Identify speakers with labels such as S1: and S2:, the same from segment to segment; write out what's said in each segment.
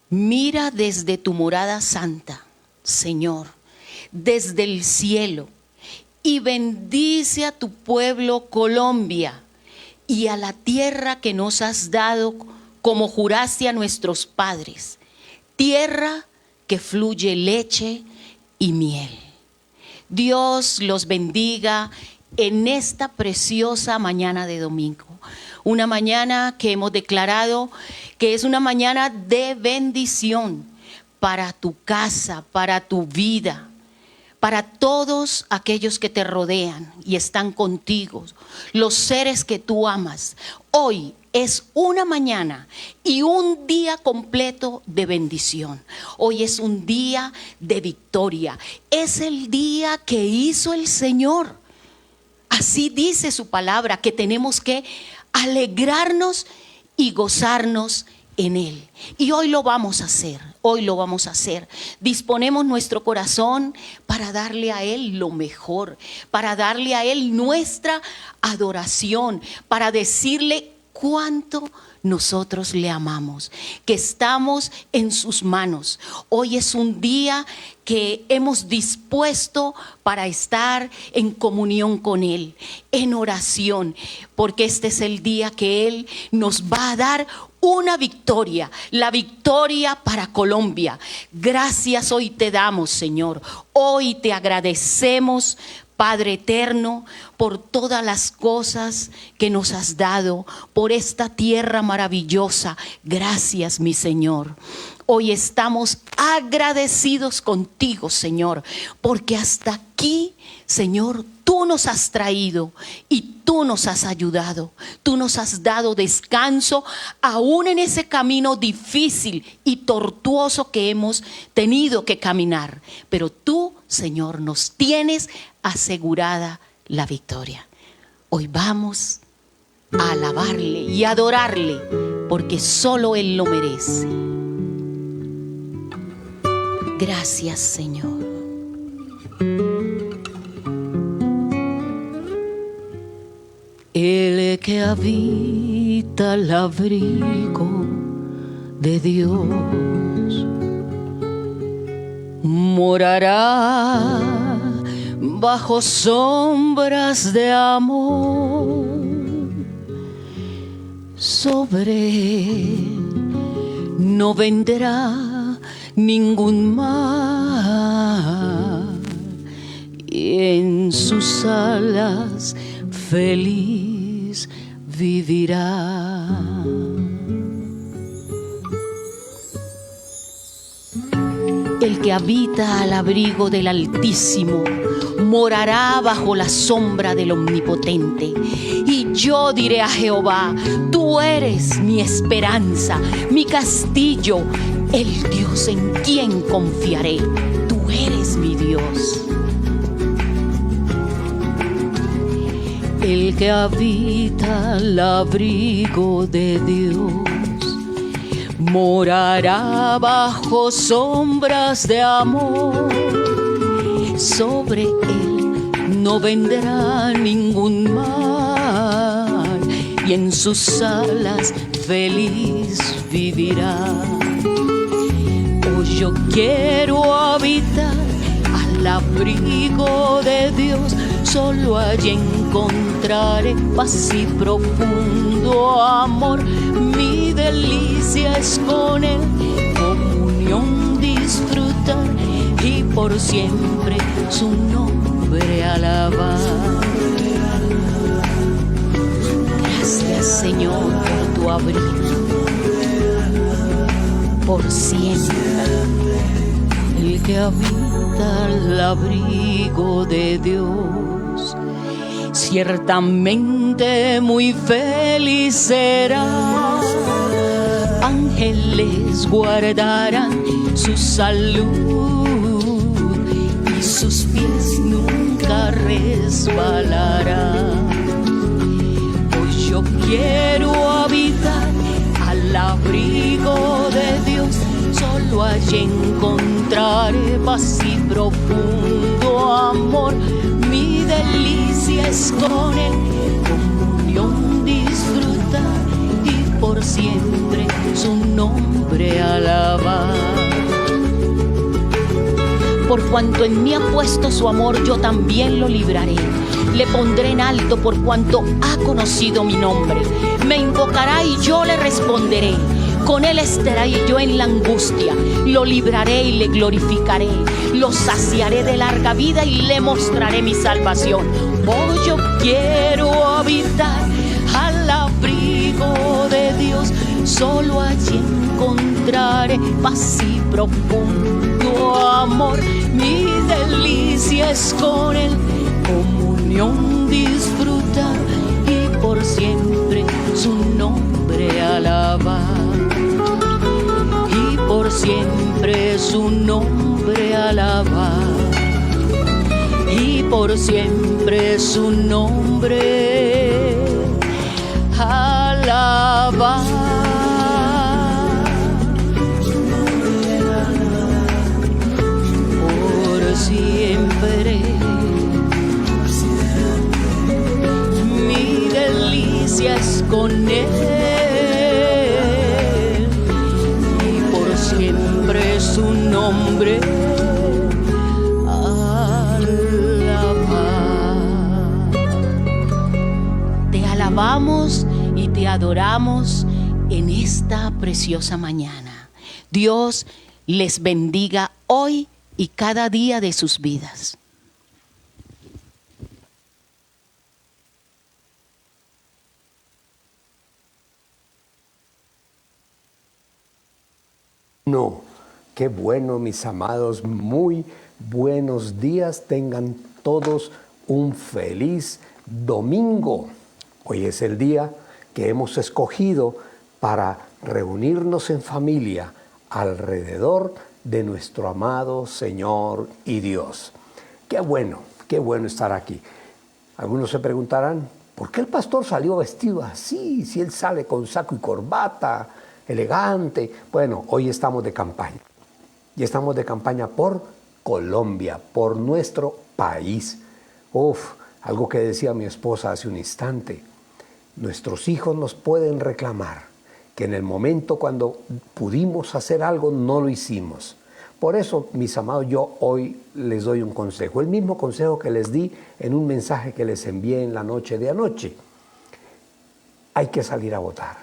S1: Mira desde tu morada santa, Señor, desde el cielo, y bendice a tu pueblo Colombia y a la tierra que nos has dado como juraste a nuestros padres, tierra que fluye leche y miel. Dios los bendiga en esta preciosa mañana de domingo. Una mañana que hemos declarado que es una mañana de bendición para tu casa, para tu vida, para todos aquellos que te rodean y están contigo, los seres que tú amas. Hoy es una mañana y un día completo de bendición. Hoy es un día de victoria. Es el día que hizo el Señor. Así dice su palabra, que tenemos que alegrarnos y gozarnos en Él. Y hoy lo vamos a hacer, hoy lo vamos a hacer. Disponemos nuestro corazón para darle a Él lo mejor, para darle a Él nuestra adoración, para decirle cuánto nosotros le amamos, que estamos en sus manos. Hoy es un día que hemos dispuesto para estar en comunión con Él, en oración, porque este es el día que Él nos va a dar una victoria, la victoria para Colombia. Gracias hoy te damos, Señor. Hoy te agradecemos, Padre eterno, por todas las cosas que nos has dado, por esta tierra maravillosa. Gracias, mi Señor. Hoy estamos agradecidos contigo, Señor, porque hasta aquí, Señor, tú nos has traído y tú nos has ayudado. Tú nos has dado descanso aún en ese camino difícil y tortuoso que hemos tenido que caminar. Pero tú, Señor, nos tienes asegurada la victoria. Hoy vamos a alabarle y adorarle, porque solo Él lo merece. Gracias, Señor. El que habita al abrigo de Dios morará bajo sombras de amor. Sobre él no vendrá ningún mal, y en sus alas feliz vivirá. El que habita al abrigo del Altísimo morará bajo la sombra del Omnipotente. Y yo diré a Jehová: tú eres mi esperanza, mi castillo, el Dios en quien confiaré. Tú eres mi Dios. El que habita al abrigo de Dios morará bajo sombras de amor. Sobre él no vendrá ningún mal, y en sus alas feliz vivirá. Hoy yo quiero habitar al abrigo de Dios. Solo allí encontraré paz y profundo amor. Mi delicia es con Él, comunión disfrutar y por siempre su nombre alabar. Gracias, Señor, por tu abrigo, por siempre. El que habita al abrigo de Dios ciertamente muy feliz será. Ángeles guardarán su salud y sus pies nunca resbalarán. Pues yo quiero habitar al abrigo de Dios. Solo allí encontraré paz y profundo amor. Mi delicia es con Él, comunión disfrutar y por siempre su nombre alabar. Por cuanto en mí ha puesto su amor, yo también lo libraré. Le pondré en alto por cuanto ha conocido mi nombre. Me invocará y yo le responderé. Con él estaré yo en la angustia. Lo libraré y le glorificaré. Lo saciaré de larga vida y le mostraré mi salvación. Oh, yo quiero habitar al abrigo de Dios. Solo allí encontraré paz y profundo amor. Mi delicia es con él, comunión disfrutar y por siempre su nombre alabar. Y por siempre su nombre alabar. Y por siempre su nombre alabar. Siempre mi delicia es con él y por siempre su nombre alabar. Te alabamos y te adoramos en esta preciosa mañana. Dios les bendiga hoy y cada día de sus vidas.
S2: No, qué bueno, mis amados, muy buenos días. Tengan todos un feliz domingo. Hoy es el día que hemos escogido para reunirnos en familia alrededor de nuestro amado Señor y Dios. Qué bueno estar aquí. Algunos se preguntarán, ¿por qué el pastor salió vestido así? Si él sale con saco y corbata, elegante. Bueno, hoy estamos de campaña. Y estamos de campaña por Colombia, por nuestro país. Algo que decía mi esposa hace un instante. Nuestros hijos nos pueden reclamar que en el momento cuando pudimos hacer algo, no lo hicimos. Por eso, mis amados, yo hoy les doy un consejo. El mismo consejo que les di en un mensaje que les envié en la noche de anoche. Hay que salir a votar.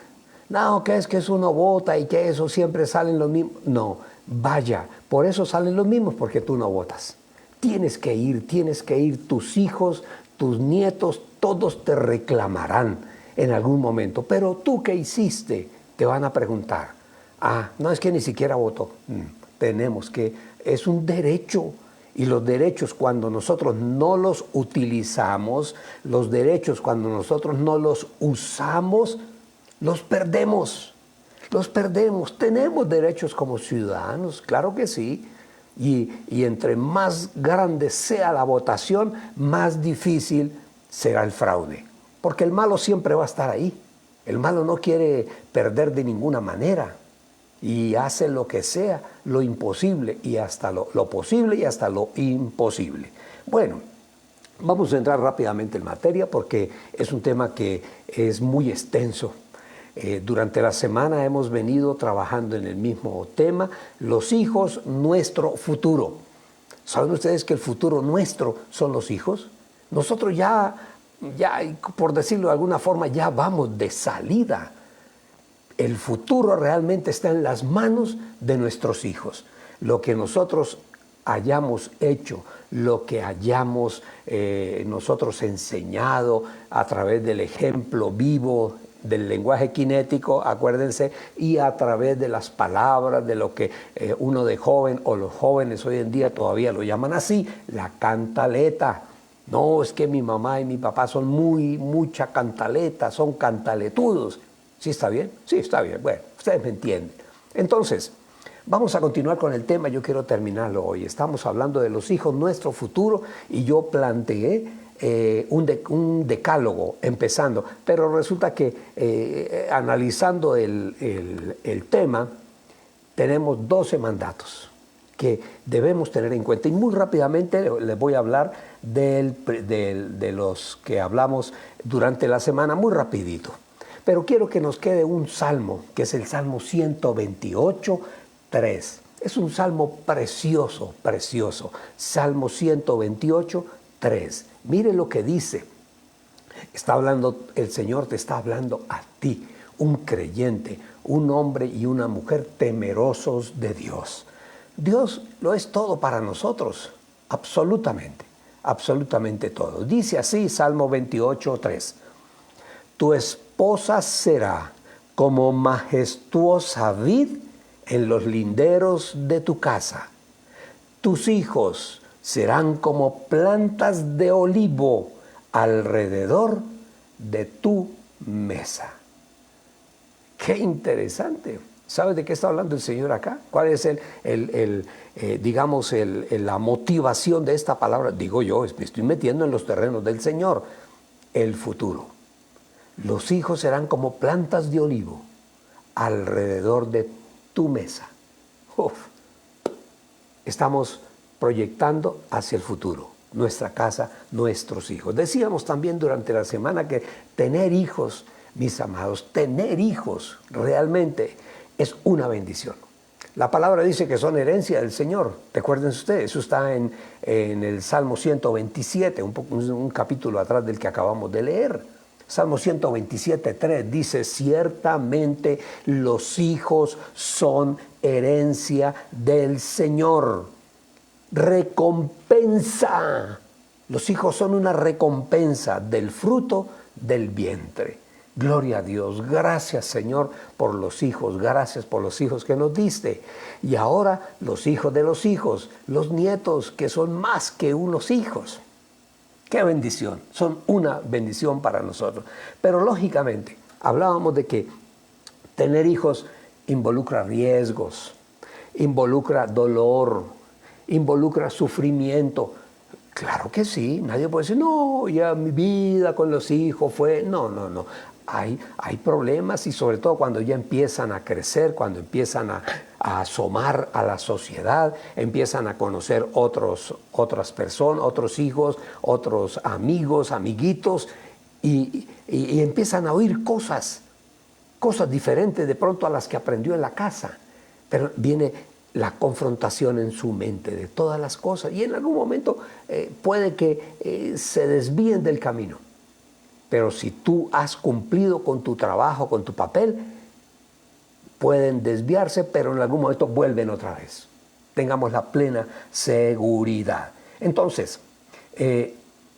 S2: No, que es uno vota y que eso siempre salen los mismos. No, vaya, por eso salen los mismos, porque tú no votas. Tienes que ir, tus hijos, tus nietos, todos te reclamarán en algún momento. Pero tú, ¿qué hiciste? Te van a preguntar. No, es que ni siquiera votó. Tenemos que, es un derecho. Y los derechos, cuando nosotros no los utilizamos, los derechos cuando nosotros no los usamos, los perdemos. Tenemos derechos como ciudadanos, claro que sí. Y entre más grande sea la votación, más difícil será el fraude. Porque el malo siempre va a estar ahí. El malo no quiere perder de ninguna manera y hace lo que sea, lo imposible y hasta lo posible y hasta lo imposible. Bueno, vamos a entrar rápidamente en materia porque es un tema que es muy extenso. Durante la semana hemos venido trabajando en el mismo tema, los hijos, nuestro futuro. ¿Saben ustedes que el futuro nuestro son los hijos? Nosotros ya, por decirlo de alguna forma, ya vamos de salida. El futuro realmente está en las manos de nuestros hijos. Lo que nosotros hayamos hecho, lo que hayamos nosotros enseñado a través del ejemplo vivo, del lenguaje cinético, acuérdense, y a través de las palabras, de lo que uno de joven, o los jóvenes hoy en día todavía lo llaman así, la cantaleta. No, es que mi mamá y mi papá son mucha cantaleta, son cantaletudos. ¿Sí está bien? Sí, está bien. Bueno, ustedes me entienden. Entonces, vamos a continuar con el tema. Yo quiero terminarlo hoy. Estamos hablando de los hijos, nuestro futuro, y yo planteé un decálogo empezando, pero resulta que analizando el tema, tenemos 12 mandatos que debemos tener en cuenta. Y muy rápidamente les voy a hablar de los que hablamos durante la semana, muy rapidito. Pero quiero que nos quede un salmo, que es el Salmo 128, 3. Es un salmo precioso, precioso. Salmo 128, 3. Mire lo que dice. Está hablando, el Señor te está hablando a ti, un creyente, un hombre y una mujer temerosos de Dios. Dios lo es todo para nosotros, absolutamente, absolutamente todo. Dice así Salmo 28, 3. Tu esposa será como majestuosa vid en los linderos de tu casa. Tus hijos serán como plantas de olivo alrededor de tu mesa. Qué interesante. ¿Sabes de qué está hablando el Señor acá? ¿Cuál es la motivación de esta palabra? Digo yo, me estoy metiendo en los terrenos del Señor. El futuro. Los hijos serán como plantas de olivo alrededor de tu mesa. Uf. Estamos proyectando hacia el futuro, nuestra casa, nuestros hijos. Decíamos también durante la semana que tener hijos, mis amados, tener hijos realmente es una bendición. La palabra dice que son herencia del Señor. Recuerden ustedes, eso está en el Salmo 127, un capítulo atrás del que acabamos de leer. Salmo 127, 3 dice, ciertamente los hijos son herencia del Señor. Recompensa. Los hijos son una recompensa del fruto del vientre. Gloria a Dios. Gracias, Señor, por los hijos. Gracias por los hijos que nos diste. Y ahora los hijos de los hijos, los nietos, que son más que unos hijos. ¡Qué bendición! Son una bendición para nosotros. Pero lógicamente, hablábamos de que tener hijos involucra riesgos, involucra dolor, involucra sufrimiento. Claro que sí, nadie puede decir, no, ya mi vida con los hijos fue... No. Hay problemas y sobre todo cuando ya empiezan a crecer, cuando empiezan a asomar a la sociedad, empiezan a conocer otras personas, otros hijos, otros amigos, amiguitos y empiezan a oír cosas diferentes de pronto a las que aprendió en la casa. Pero viene la confrontación en su mente de todas las cosas y en algún momento puede que se desvíen del camino. Pero si tú has cumplido con tu trabajo, con tu papel, pueden desviarse, pero en algún momento vuelven otra vez. Tengamos la plena seguridad. Entonces,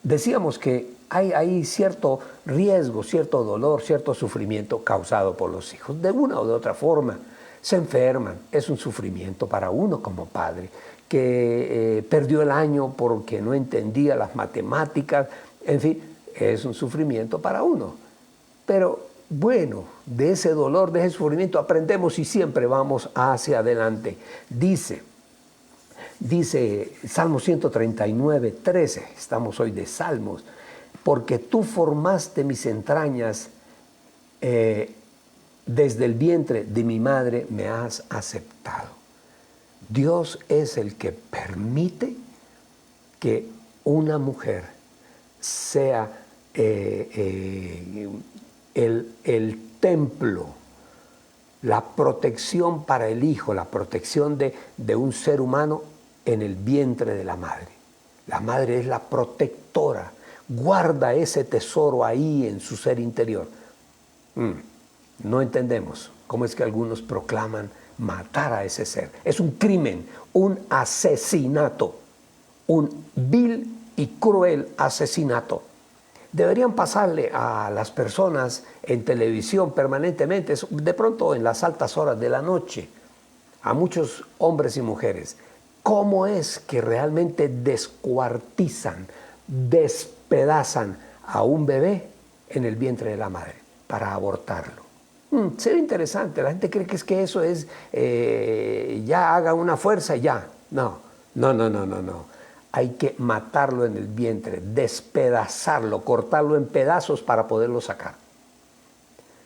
S2: decíamos que hay cierto riesgo, cierto dolor, cierto sufrimiento causado por los hijos. De una o de otra forma, se enferman. Es un sufrimiento para uno como padre, que perdió el año porque no entendía las matemáticas, en fin. Es un sufrimiento para uno. Pero bueno, de ese dolor, de ese sufrimiento aprendemos y siempre vamos hacia adelante. Dice Salmo 139, 13, estamos hoy de Salmos, porque tú formaste mis entrañas, desde el vientre de mi madre me has aceptado. Dios es el que permite que una mujer sea el templo, la protección para el hijo, la protección de un ser humano en el vientre de la madre. La madre es la protectora, guarda ese tesoro ahí en su ser interior. No entendemos cómo es que algunos proclaman matar a ese ser. Es un crimen, un asesinato, un vil y cruel asesinato. Deberían pasarle a las personas en televisión permanentemente, de pronto en las altas horas de la noche, a muchos hombres y mujeres, cómo es que realmente descuartizan, despedazan a un bebé en el vientre de la madre para abortarlo. Sería interesante, la gente cree que eso es, ya haga una fuerza y ya. No. Hay que matarlo en el vientre, despedazarlo, cortarlo en pedazos para poderlo sacar.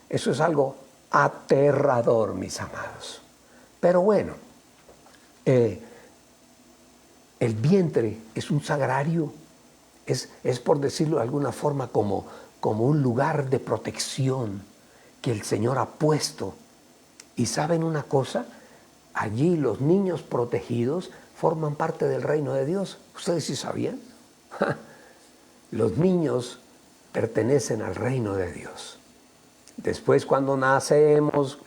S2: Eso es algo aterrador, mis amados. Pero bueno, el vientre es un sagrario, es por decirlo de alguna forma como un lugar de protección que el Señor ha puesto. Y ¿saben una cosa? Allí los niños protegidos forman parte del reino de Dios. ¿Ustedes sí sabían? Los niños pertenecen al reino de Dios. Después, cuando nacemos,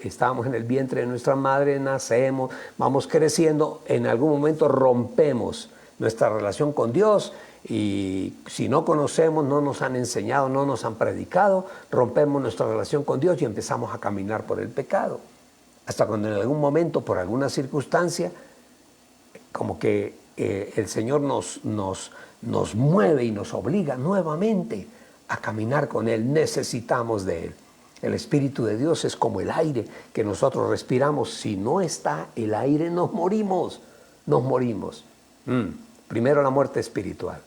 S2: estábamos en el vientre de nuestra madre, nacemos, vamos creciendo, en algún momento rompemos nuestra relación con Dios y si no conocemos, no nos han enseñado, no nos han predicado, rompemos nuestra relación con Dios y empezamos a caminar por el pecado. Hasta cuando en algún momento, por alguna circunstancia, como que el Señor nos mueve y nos obliga nuevamente a caminar con Él. Necesitamos de Él. El Espíritu de Dios es como el aire que nosotros respiramos. Si no está el aire, nos morimos. Nos morimos. Primero la muerte espiritual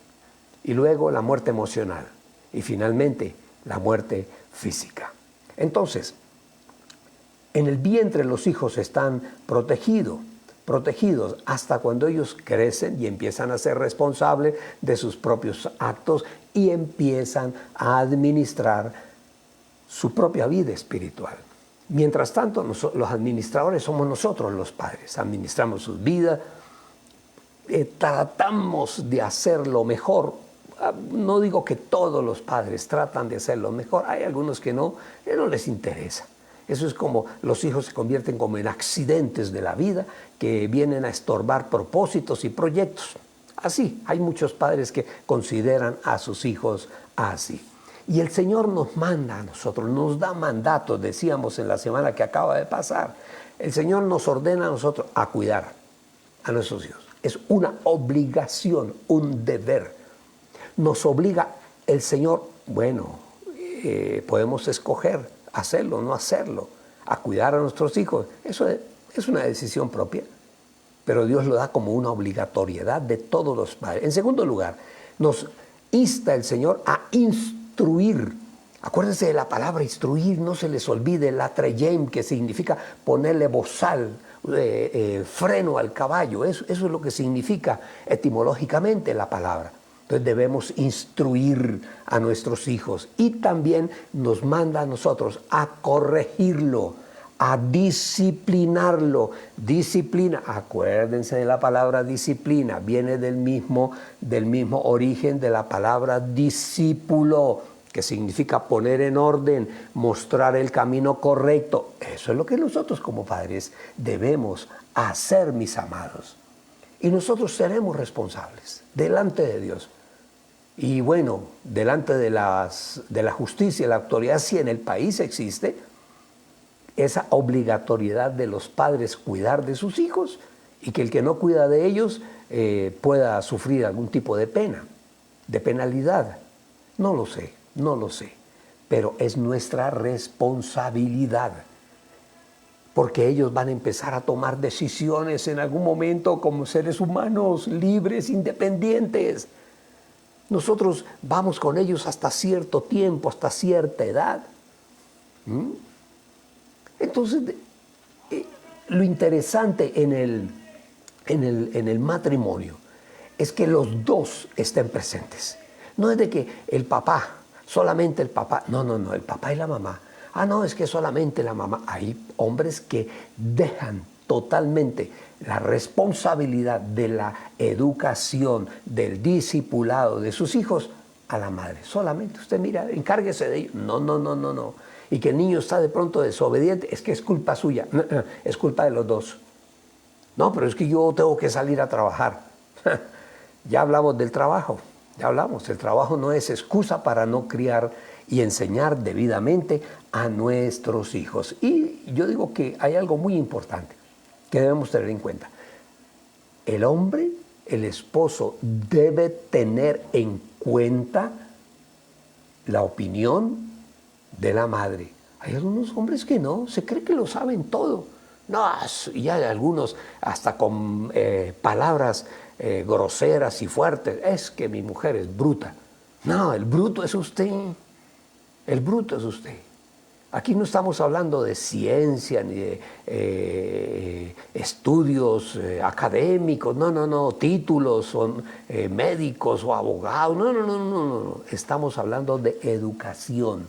S2: y luego la muerte emocional y finalmente la muerte física. Entonces, en el vientre los hijos están protegidos hasta cuando ellos crecen y empiezan a ser responsables de sus propios actos y empiezan a administrar su propia vida espiritual. Mientras tanto, los administradores somos nosotros los padres. Administramos sus vidas, tratamos de hacerlo mejor. No digo que todos los padres tratan de hacerlo mejor, hay algunos que no les interesa. Eso es como los hijos se convierten como en accidentes de la vida que vienen a estorbar propósitos y proyectos. Así, hay muchos padres que consideran a sus hijos así. Y el Señor nos manda a nosotros, nos da mandatos, decíamos en la semana que acaba de pasar. El Señor nos ordena a nosotros a cuidar a nuestros hijos. Es una obligación, un deber. Nos obliga el Señor, podemos escoger hacerlo o no hacerlo, a cuidar a nuestros hijos. Eso es una decisión propia, pero Dios lo da como una obligatoriedad de todos los padres. En segundo lugar, nos insta el Señor a instruir. Acuérdense de la palabra instruir, no se les olvide la treyem, que significa ponerle bozal, freno al caballo. Eso es lo que significa etimológicamente la palabra. Entonces debemos instruir a nuestros hijos y también nos manda a nosotros a corregirlo, a disciplinarlo. Disciplina, acuérdense de la palabra disciplina, viene del mismo origen de la palabra discípulo, que significa poner en orden, mostrar el camino correcto. Eso es lo que nosotros como padres debemos hacer, mis amados. Y nosotros seremos responsables delante de Dios. Y bueno, delante de la justicia y la autoridad, si en el país existe esa obligatoriedad de los padres cuidar de sus hijos y que el que no cuida de ellos pueda sufrir algún tipo de pena, de penalidad. No lo sé, pero es nuestra responsabilidad. Porque ellos van a empezar a tomar decisiones en algún momento como seres humanos, libres, independientes. Nosotros vamos con ellos hasta cierto tiempo, hasta cierta edad. Entonces, lo interesante en el matrimonio es que los dos estén presentes. No es de que el papá, solamente el papá, no, el papá y la mamá. No, es que solamente la mamá. Hay hombres que dejan totalmente la responsabilidad de la educación, del discipulado de sus hijos a la madre. Solamente usted mira, encárguese de ello. No. Y que el niño está de pronto desobediente, es que es culpa suya. No, es culpa de los dos. No, pero es que yo tengo que salir a trabajar. Ya hablamos del trabajo, el trabajo no es excusa para no criar y enseñar debidamente a nuestros hijos. Y yo digo que hay algo muy importante que debemos tener en cuenta. El hombre, el esposo, debe tener en cuenta la opinión de la madre. Hay algunos hombres que no, se cree que lo saben todo. No, y hay algunos hasta con palabras groseras y fuertes. Es que mi mujer es bruta. No, el bruto es usted. El bruto es usted. Aquí no estamos hablando de ciencia ni de estudios académicos, no, títulos o médicos o abogados, no. Estamos hablando de educación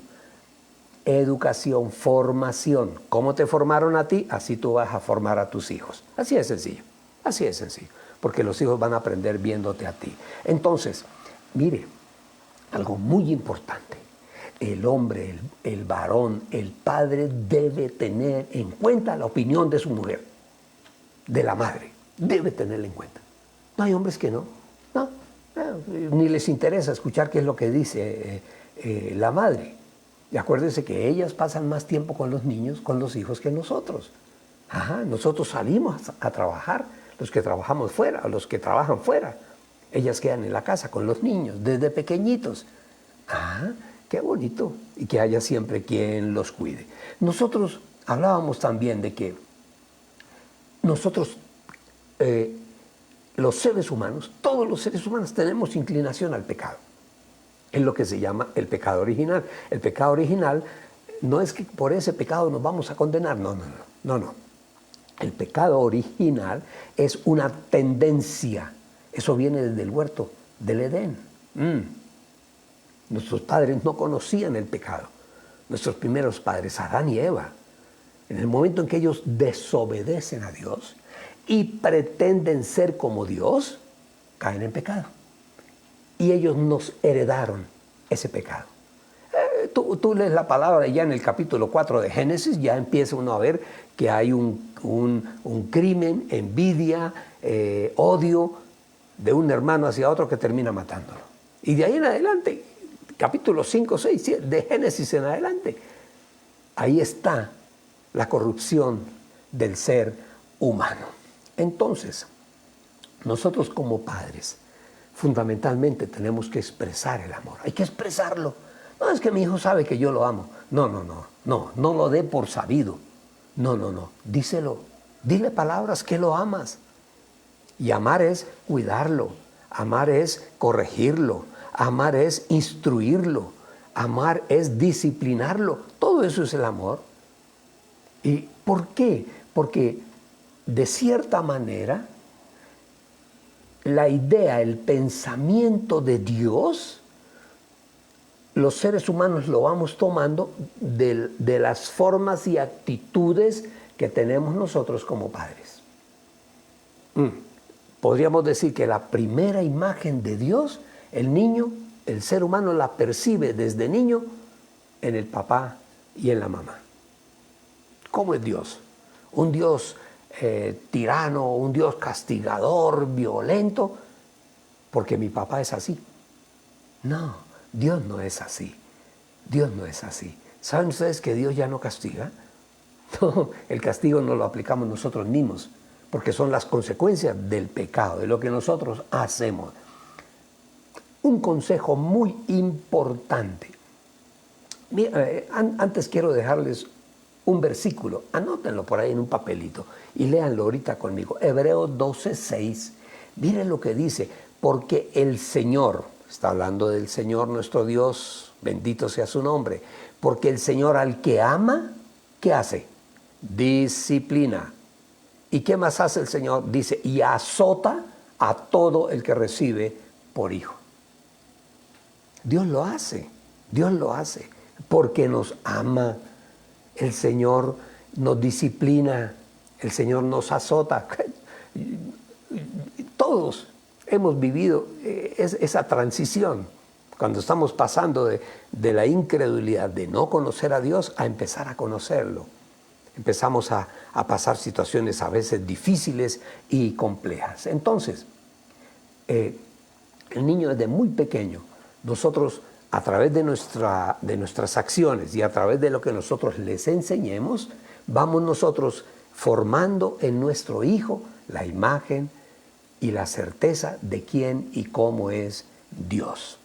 S2: educación, formación. ¿Cómo te formaron a ti? Así tú vas a formar a tus hijos. Así es sencillo, así es sencillo. Porque los hijos van a aprender viéndote a ti. Entonces, mire, algo muy importante. El hombre, el varón, el padre debe tener en cuenta la opinión de su mujer, de la madre. Debe tenerla en cuenta. No hay hombres que no. No, ni les interesa escuchar qué es lo que dice la madre. Y acuérdense que ellas pasan más tiempo con los niños, con los hijos que nosotros. Ajá, nosotros salimos a trabajar, los que trabajamos fuera, los que trabajan fuera. Ellas quedan en la casa con los niños desde pequeñitos. Ah, qué bonito. Y que haya siempre quien los cuide. Nosotros hablábamos también de que nosotros, los seres humanos, todos los seres humanos tenemos inclinación al pecado. Es lo que se llama el pecado original. El pecado original no es que por ese pecado nos vamos a condenar. No. El pecado original es una tendencia. Eso viene desde el huerto del Edén. Nuestros padres no conocían el pecado. Nuestros primeros padres, Adán y Eva, en el momento en que ellos desobedecen a Dios y pretenden ser como Dios, caen en pecado. Y ellos nos heredaron ese pecado. Tú lees la palabra ya en el capítulo 4 de Génesis, ya empieza uno a ver que hay un crimen, envidia, odio de un hermano hacia otro que termina matándolo. Y de ahí en adelante, capítulo 5, 6, 7, de Génesis en adelante, ahí está la corrupción del ser humano. Entonces, nosotros como padres, fundamentalmente tenemos que expresar el amor. Hay que expresarlo. No es que mi hijo sabe que yo lo amo. No lo dé por sabido. No. Díselo. Dile palabras que lo amas. Y amar es cuidarlo. Amar es corregirlo. Amar es instruirlo. Amar es disciplinarlo. Todo eso es el amor. ¿Y por qué? Porque de cierta manera la idea, el pensamiento de Dios, los seres humanos lo vamos tomando de las formas y actitudes que tenemos nosotros como padres. Podríamos decir que la primera imagen de Dios, el niño, el ser humano la percibe desde niño en el papá y en la mamá. ¿Cómo es Dios? Un Dios tirano, un Dios castigador, violento, porque mi papá es así. No, Dios no es así. Dios no es así. ¿Saben ustedes que Dios ya no castiga? No, el castigo no lo aplicamos nosotros mismos, porque son las consecuencias del pecado, de lo que nosotros hacemos. Un consejo muy importante. Mira, antes quiero dejarles un versículo, anótenlo por ahí en un papelito y léanlo ahorita conmigo. Hebreos 12:6. Miren lo que dice, porque el Señor, está hablando del Señor nuestro Dios, bendito sea su nombre, porque el Señor al que ama, ¿qué hace? Disciplina. ¿Y qué más hace el Señor? Dice, y azota a todo el que recibe por hijo. Dios lo hace, porque nos ama. El Señor nos disciplina, el Señor nos azota. Todos hemos vivido esa transición, cuando estamos pasando de la incredulidad de no conocer a Dios a empezar a conocerlo. Empezamos a pasar situaciones a veces difíciles y complejas. Entonces, el niño desde muy pequeño, nosotros a través de nuestras acciones y a través de lo que nosotros les enseñemos, vamos nosotros formando en nuestro hijo la imagen y la certeza de quién y cómo es Dios.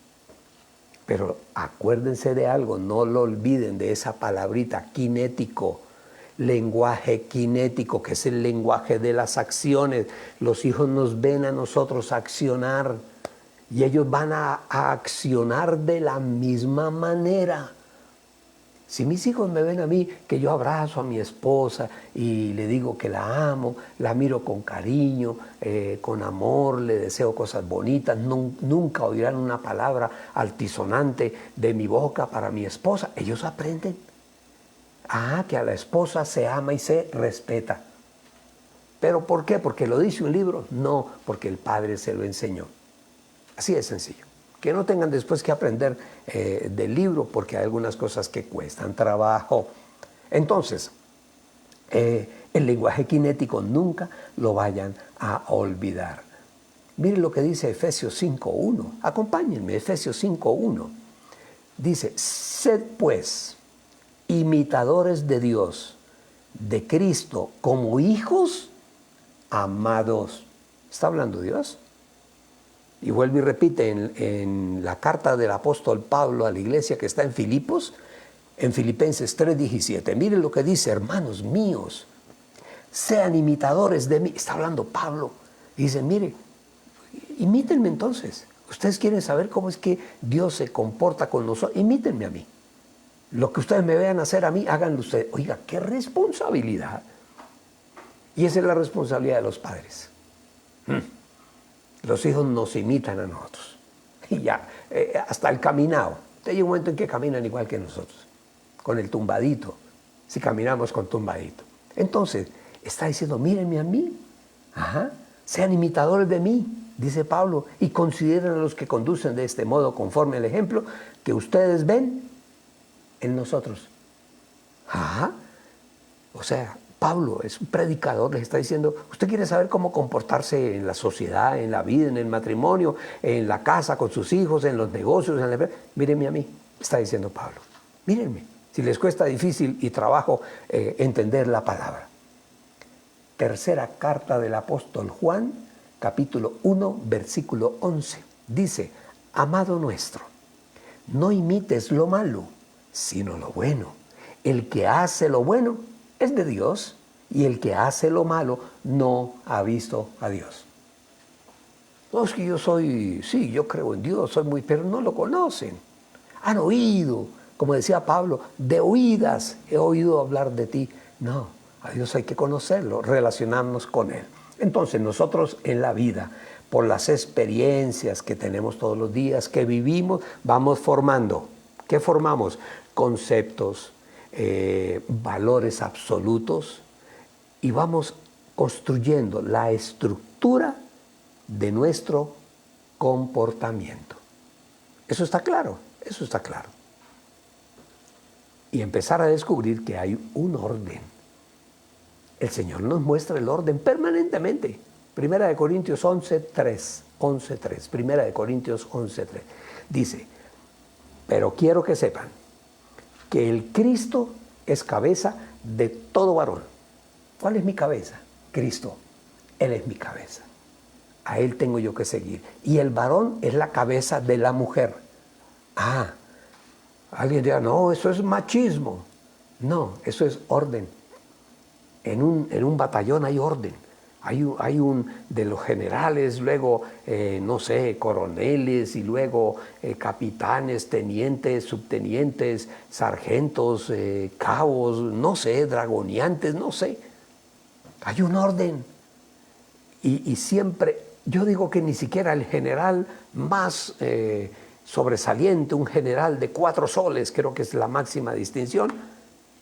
S2: Pero acuérdense de algo, no lo olviden de esa palabrita, kinético, lenguaje kinético, que es el lenguaje de las acciones. Los hijos nos ven a nosotros accionar y ellos van a accionar de la misma manera. Si mis hijos me ven a mí, que yo abrazo a mi esposa y le digo que la amo, la miro con cariño, con amor, le deseo cosas bonitas, nunca oirán una palabra altisonante de mi boca para mi esposa. Ellos aprenden. Que a la esposa se ama y se respeta. ¿Pero por qué? ¿Porque lo dice un libro? No, porque el Padre se lo enseñó. Así de sencillo. Que no tengan después que aprender del libro, porque hay algunas cosas que cuestan trabajo. Entonces, el lenguaje kinético nunca lo vayan a olvidar. Miren lo que dice Efesios 5.1. Acompáñenme, Efesios 5.1. Dice, sed pues imitadores de Dios, de Cristo, como hijos amados. ¿Está hablando Dios? Y vuelve y repite en la carta del apóstol Pablo a la iglesia que está en Filipos, en Filipenses 3:17. Miren lo que dice, hermanos míos, sean imitadores de mí. Está hablando Pablo. Y dice, mire, imítenme entonces. Ustedes quieren saber cómo es que Dios se comporta con nosotros. Imítenme a mí. Lo que ustedes me vean hacer a mí, háganlo ustedes. Oiga, qué responsabilidad. Y esa es la responsabilidad de los padres. Los hijos nos imitan a nosotros. Y ya, hasta el caminado. Hay un momento en que caminan igual que nosotros, con el tumbadito, si caminamos con tumbadito. Entonces, está diciendo, mírenme a mí, sean imitadores de mí, dice Pablo, y consideren a los que conducen de este modo conforme al ejemplo que ustedes ven en nosotros. O sea, Pablo es un predicador, les está diciendo, usted quiere saber cómo comportarse en la sociedad, en la vida, en el matrimonio, en la casa, con sus hijos, en los negocios, en la... Mírenme a mí, está diciendo Pablo. Mírenme, si les cuesta difícil y trabajo entender la palabra. Tercera carta del apóstol Juan, capítulo 1, versículo 11. Dice, amado nuestro, no imites lo malo, sino lo bueno. El que hace lo bueno es de Dios, y el que hace lo malo no ha visto a Dios. No es que yo creo en Dios, pero no lo conocen. Han oído, como decía Pablo, de oídas he oído hablar de ti. No, a Dios hay que conocerlo, relacionarnos con Él. Entonces nosotros en la vida, por las experiencias que tenemos todos los días, que vivimos, vamos formando. ¿Qué formamos? Conceptos, valores absolutos, y vamos construyendo la estructura de nuestro comportamiento. Eso está claro, eso está claro. Y empezar a descubrir que hay un orden. El Señor nos muestra el orden permanentemente. Primera de Corintios 11:3. Primera de Corintios 11:3. Dice, pero quiero que sepan que el Cristo es cabeza de todo varón. ¿Cuál es mi cabeza? Cristo. Él es mi cabeza. A Él tengo yo que seguir. Y el varón es la cabeza de la mujer. Alguien dirá, no, eso es machismo. No, eso es orden. En un batallón hay orden. Hay un de los generales, luego, coroneles, y luego capitanes, tenientes, subtenientes, sargentos, cabos, dragoneantes, Hay un orden. Y siempre, yo digo que ni siquiera el general más sobresaliente, un general de 4 soles, creo que es la máxima distinción,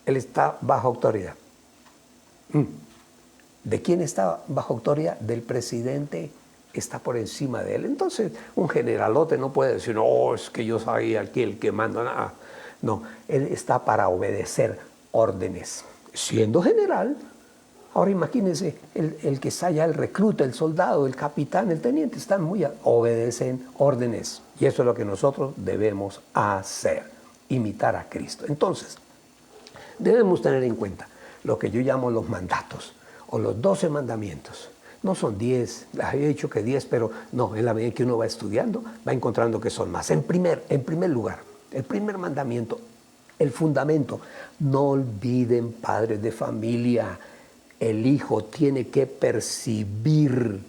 S2: él está bajo autoridad. ¿De quién está bajo autoridad? Del presidente, está por encima de él. Entonces, un generalote no puede decir, no, es que yo soy aquí el que manda nada. No, él está para obedecer órdenes. Siendo general, ahora imagínense, el que está allá, el recluta, el soldado, el capitán, el teniente, obedecen órdenes. Y eso es lo que nosotros debemos hacer, imitar a Cristo. Entonces, debemos tener en cuenta lo que yo llamo los mandatos, o los 12 mandamientos. No son 10, les había dicho que 10, pero no, en la medida que uno va estudiando, va encontrando que son más. En primer lugar, el primer mandamiento, el fundamento, no olviden, padres de familia, el hijo tiene que percibir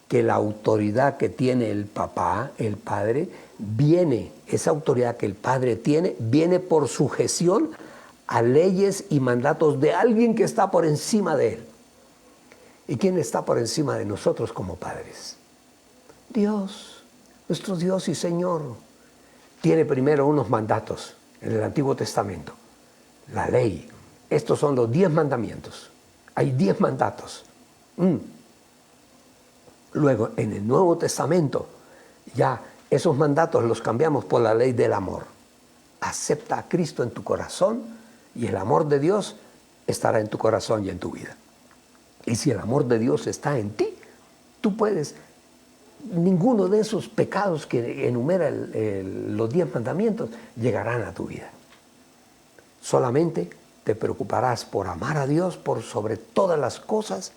S2: que la autoridad que tiene el papá, el padre, esa autoridad que el padre tiene, viene por sujeción a leyes y mandatos de alguien que está por encima de él. ¿Y quién está por encima de nosotros como padres? Dios, nuestro Dios y Señor. Tiene primero unos mandatos en el Antiguo Testamento. la ley. Estos son los 10 mandamientos. Hay 10 mandatos. Luego, en el Nuevo Testamento, ya esos mandatos los cambiamos por la ley del amor. Acepta a Cristo en tu corazón y el amor de Dios estará en tu corazón y en tu vida. Y si el amor de Dios está en ti, tú puedes, ninguno de esos pecados que enumera los 10 mandamientos llegarán a tu vida. Solamente te preocuparás por amar a Dios por sobre todas las cosas,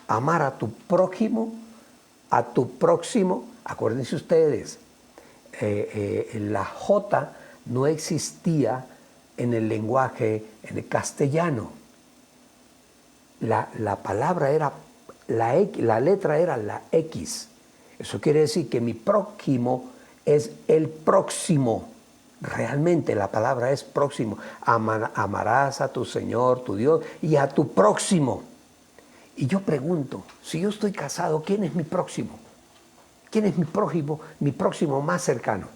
S2: amar a tu prójimo, a tu próximo. Acuérdense ustedes, la J no existía en el lenguaje en el castellano. La palabra era la X, la letra era la X. Eso quiere decir que mi prójimo es el próximo. Realmente la palabra es próximo. Amarás a tu Señor, tu Dios, y a tu próximo. Y yo pregunto, si yo estoy casado, ¿quién es mi próximo? ¿Quién es mi próximo más cercano?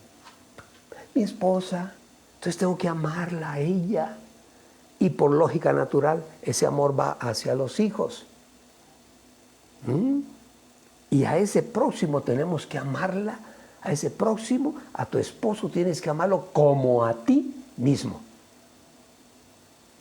S2: Mi esposa. Entonces tengo que amarla a ella. Y por lógica natural, ese amor va hacia los hijos. Y a ese próximo tenemos que amarla. A ese próximo, a tu esposo, tienes que amarlo como a ti mismo.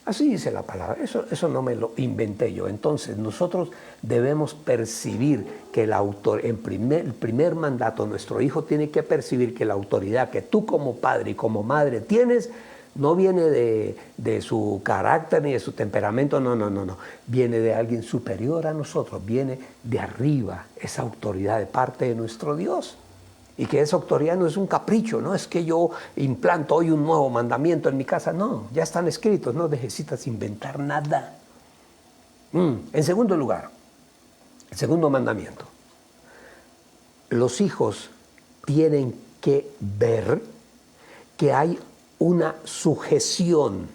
S2: Así dice la palabra. Eso no me lo inventé yo. Entonces, nosotros debemos percibir que el primer mandato, nuestro hijo tiene que percibir que la autoridad que tú como padre y como madre tienes, no viene de su carácter ni de su temperamento, no. Viene de alguien superior a nosotros, viene de arriba, esa autoridad de parte de nuestro Dios. Y que esa autoridad no es un capricho, no es que yo implanto hoy un nuevo mandamiento en mi casa, no, ya están escritos, no necesitas inventar nada. En segundo lugar, el segundo mandamiento, los hijos tienen que ver que hay una sujeción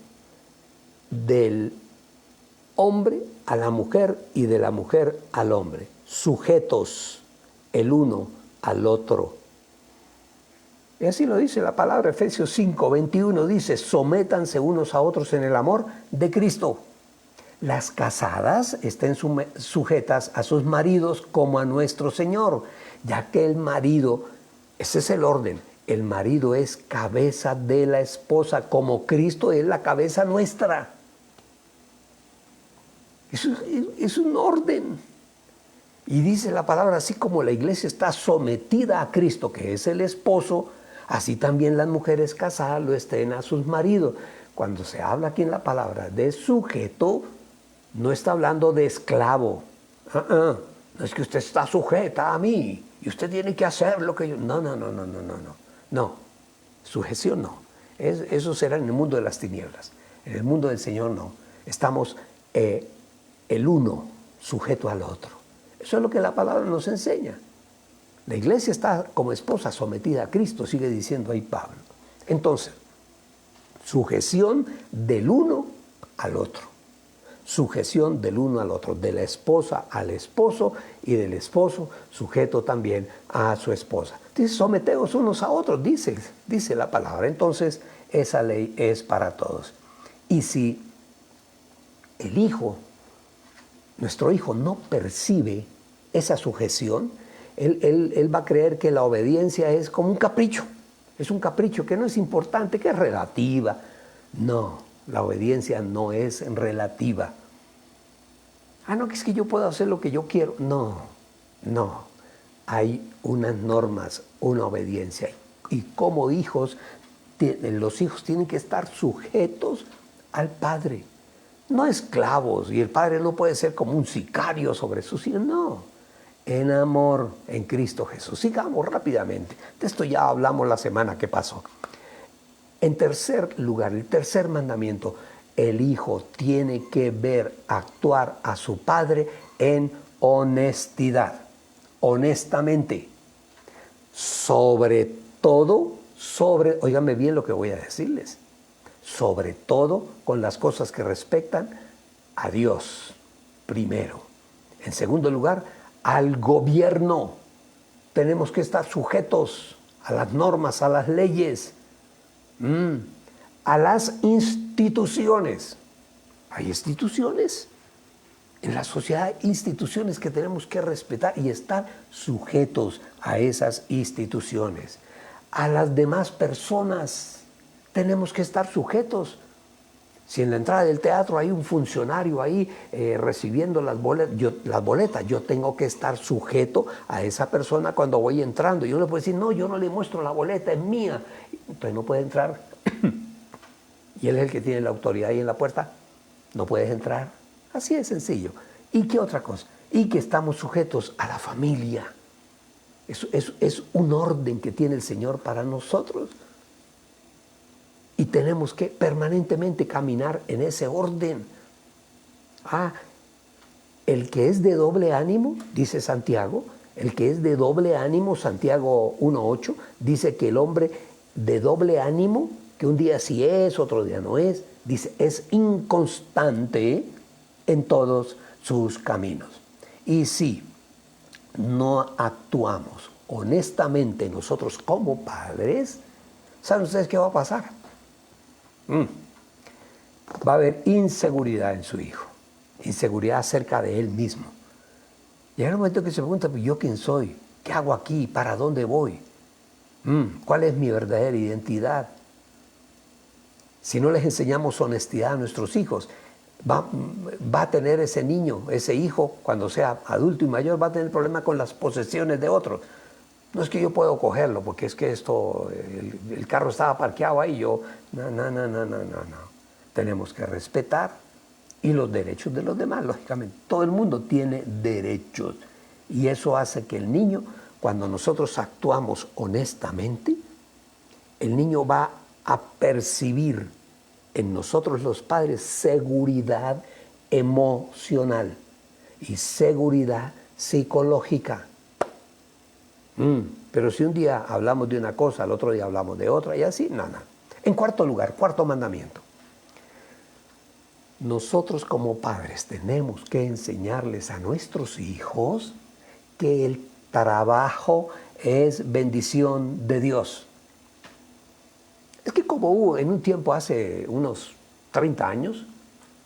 S2: del hombre a la mujer y de la mujer al hombre, sujetos el uno al otro. Y así lo dice la palabra, Efesios 5:21 dice, sométanse unos a otros en el amor de Cristo. Las casadas estén sujetas a sus maridos como a nuestro Señor, ya que el marido, ese es el orden, el marido es cabeza de la esposa, como Cristo es la cabeza nuestra. Es un orden. Y dice la palabra, así como la iglesia está sometida a Cristo, que es el esposo, así también las mujeres casadas lo estén a sus maridos. Cuando se habla aquí en la palabra de sujeto, no está hablando de esclavo. No es que usted está sujeta a mí y usted tiene que hacer lo que yo... No, sujeción no. Eso será en el mundo de las tinieblas. En el mundo del Señor no. Estamos el uno sujeto al otro. Eso es lo que la palabra nos enseña. La iglesia está como esposa sometida a Cristo, sigue diciendo ahí Pablo. Entonces, sujeción del uno al otro. Sujeción del uno al otro, de la esposa al esposo y del esposo sujeto también a su esposa. Dice, someteos unos a otros, dice la palabra. Entonces, esa ley es para todos. Y si el hijo, nuestro hijo, no percibe esa sujeción, él va a creer que la obediencia es como un capricho. Es un capricho que no es importante, que es relativa. No, la obediencia no es relativa. No, que es que yo puedo hacer lo que yo quiero. No. Hay unas normas, una obediencia. Y como hijos, los hijos tienen que estar sujetos al padre. No esclavos. Y el padre no puede ser como un sicario sobre sus hijos. No. En amor en Cristo Jesús. Sigamos rápidamente. De esto ya hablamos la semana que pasó. En tercer lugar, el tercer mandamiento, el hijo tiene que ver actuar a su padre en honestidad, honestamente. Sobre todo, óigame bien lo que voy a decirles, sobre todo con las cosas que respectan a Dios, primero. En segundo lugar, al gobierno. Tenemos que estar sujetos a las normas, a las leyes. a las instituciones. Hay instituciones en la sociedad, instituciones que tenemos que respetar y estar sujetos a esas instituciones. A las demás personas tenemos que estar sujetos. Si en la entrada del teatro hay un funcionario ahí recibiendo las boletas, yo tengo que estar sujeto a esa persona cuando voy entrando. Yo no le puedo decir, no, yo no le muestro la boleta, es mía. Entonces no puede entrar. Y él es el que tiene la autoridad ahí en la puerta. No puedes entrar. Así de sencillo. ¿Y qué otra cosa? Y que estamos sujetos a la familia. Es un orden que tiene el Señor para nosotros. Y tenemos que permanentemente caminar en ese orden. El que es de doble ánimo, dice Santiago, el que es de doble ánimo, Santiago 1:8, dice que el hombre de doble ánimo, que un día sí es, otro día no es, dice, es inconstante en todos sus caminos. Y si no actuamos honestamente nosotros como padres, ¿saben ustedes qué va a pasar? Va a haber inseguridad en su hijo, inseguridad acerca de él mismo. Llega un momento que se pregunta, pues, ¿yo quién soy? ¿Qué hago aquí? ¿Para dónde voy? ¿Cuál es mi verdadera identidad? Si no les enseñamos honestidad a nuestros hijos, va a tener ese niño, ese hijo, cuando sea adulto y mayor, va a tener problema con las posesiones de otros. No es que yo puedo cogerlo, porque es que el carro estaba parqueado ahí, no. Tenemos que respetar y los derechos de los demás, lógicamente. Todo el mundo tiene derechos y eso hace que el niño, cuando nosotros actuamos honestamente, el niño va a percibir en nosotros los padres seguridad emocional y seguridad psicológica. Pero si un día hablamos de una cosa, al otro día hablamos de otra y así, nada. En cuarto lugar, cuarto mandamiento. Nosotros como padres tenemos que enseñarles a nuestros hijos que el trabajo es bendición de Dios. Es que como hubo en un tiempo hace unos 30 años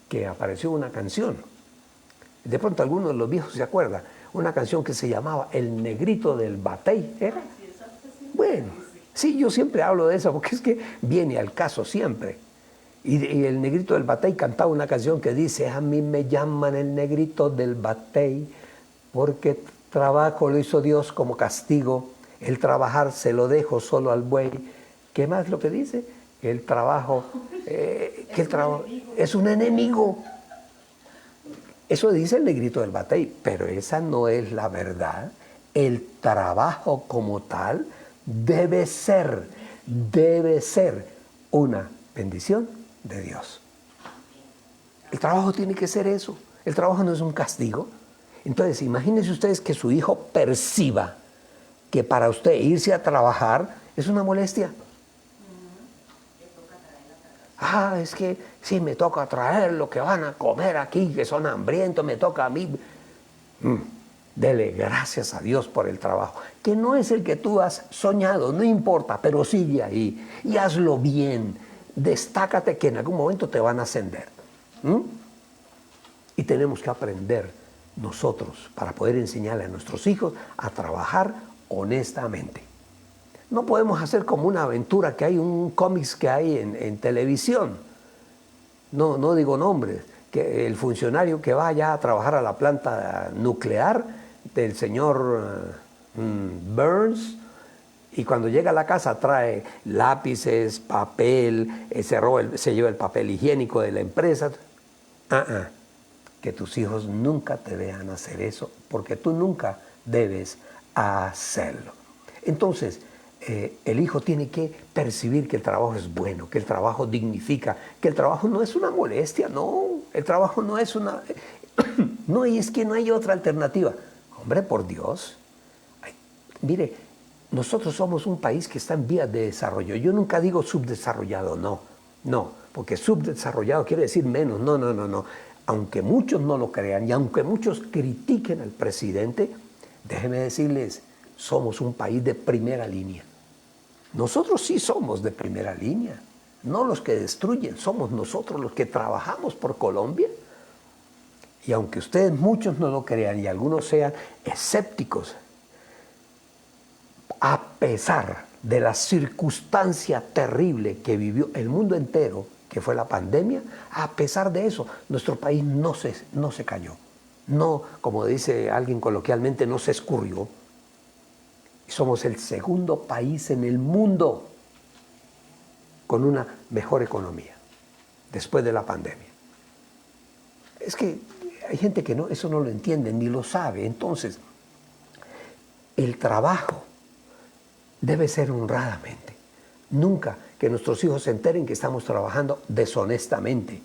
S2: que apareció una canción. De pronto algunos de los viejos se acuerdan. Una canción que se llamaba El Negrito del Batey, ¿era? Bueno, sí, yo siempre hablo de eso porque es que viene al caso siempre. Y el Negrito del Batey cantaba una canción que dice, a mí me llaman el Negrito del Batey porque trabajo lo hizo Dios como castigo, el trabajar se lo dejo solo al buey. ¿Qué más lo que dice? El trabajo, es un enemigo. Eso dice el Negrito del Batey, pero esa no es la verdad. El trabajo como tal debe ser una bendición de Dios. El trabajo tiene que ser eso. El trabajo no es un castigo. Entonces, imagínense ustedes que su hijo perciba que para usted irse a trabajar es una molestia. Es que sí, me toca traer lo que van a comer aquí, que son hambrientos, me toca a mí. Dele gracias a Dios por el trabajo, que no es el que tú has soñado, no importa, pero sigue ahí y hazlo bien. Destácate que en algún momento te van a ascender. Y tenemos que aprender nosotros para poder enseñarle a nuestros hijos a trabajar honestamente. No podemos hacer como una aventura que hay, un cómics que hay en televisión. No digo nombres, que el funcionario que va ya a trabajar a la planta nuclear del señor Burns, y cuando llega a la casa trae lápices, papel, se lleva el papel higiénico de la empresa. Que tus hijos nunca te vean hacer eso, porque tú nunca debes hacerlo. Entonces, el hijo tiene que percibir que el trabajo es bueno, que el trabajo dignifica, que el trabajo no es una molestia, no, el trabajo no es una... No, y es que no hay otra alternativa. Hombre, por Dios. Mire, nosotros somos un país que está en vías de desarrollo. Yo nunca digo subdesarrollado, no, porque subdesarrollado quiere decir menos, no. Aunque muchos no lo crean y aunque muchos critiquen al presidente, déjenme decirles, somos un país de primera línea. Nosotros sí somos de primera línea. no los que destruyen, somos nosotros los que trabajamos por Colombia. Y aunque ustedes muchos no lo crean y algunos sean escépticos, a pesar de la circunstancia terrible que vivió el mundo entero, que fue la pandemia, a pesar de eso, nuestro país no se cayó. No, como dice alguien coloquialmente, no se escurrió. Somos el segundo país en el mundo con una mejor economía después de la pandemia. Es que hay gente que eso no lo entiende ni lo sabe. Entonces, el trabajo debe ser honradamente. Nunca que nuestros hijos se enteren que estamos trabajando deshonestamente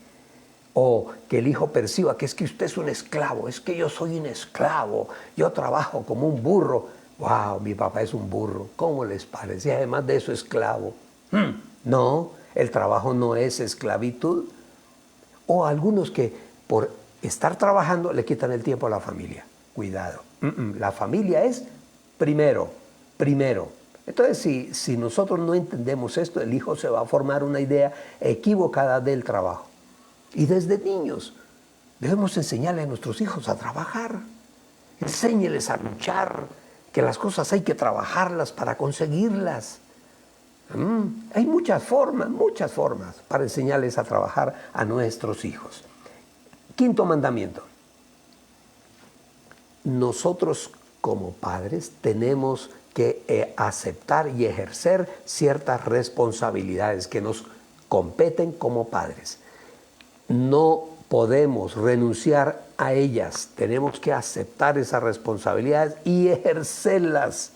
S2: o que el hijo perciba que es que usted es un esclavo, es que yo soy un esclavo, yo trabajo como un burro. ¡Wow! Mi papá es un burro. ¿Cómo les parece? Además de eso, esclavo. No, el trabajo no es esclavitud. O algunos que por estar trabajando le quitan el tiempo a la familia. Cuidado. La familia es primero. Entonces, si nosotros no entendemos esto, el hijo se va a formar una idea equivocada del trabajo. Y desde niños debemos enseñarle a nuestros hijos a trabajar. Enséñeles a luchar, que las cosas hay que trabajarlas para conseguirlas. Hay muchas formas para enseñarles a trabajar a nuestros hijos. Quinto mandamiento. Nosotros como padres tenemos que aceptar y ejercer ciertas responsabilidades que nos competen como padres. No podemos renunciar a ellas, tenemos que aceptar esas responsabilidades y ejercerlas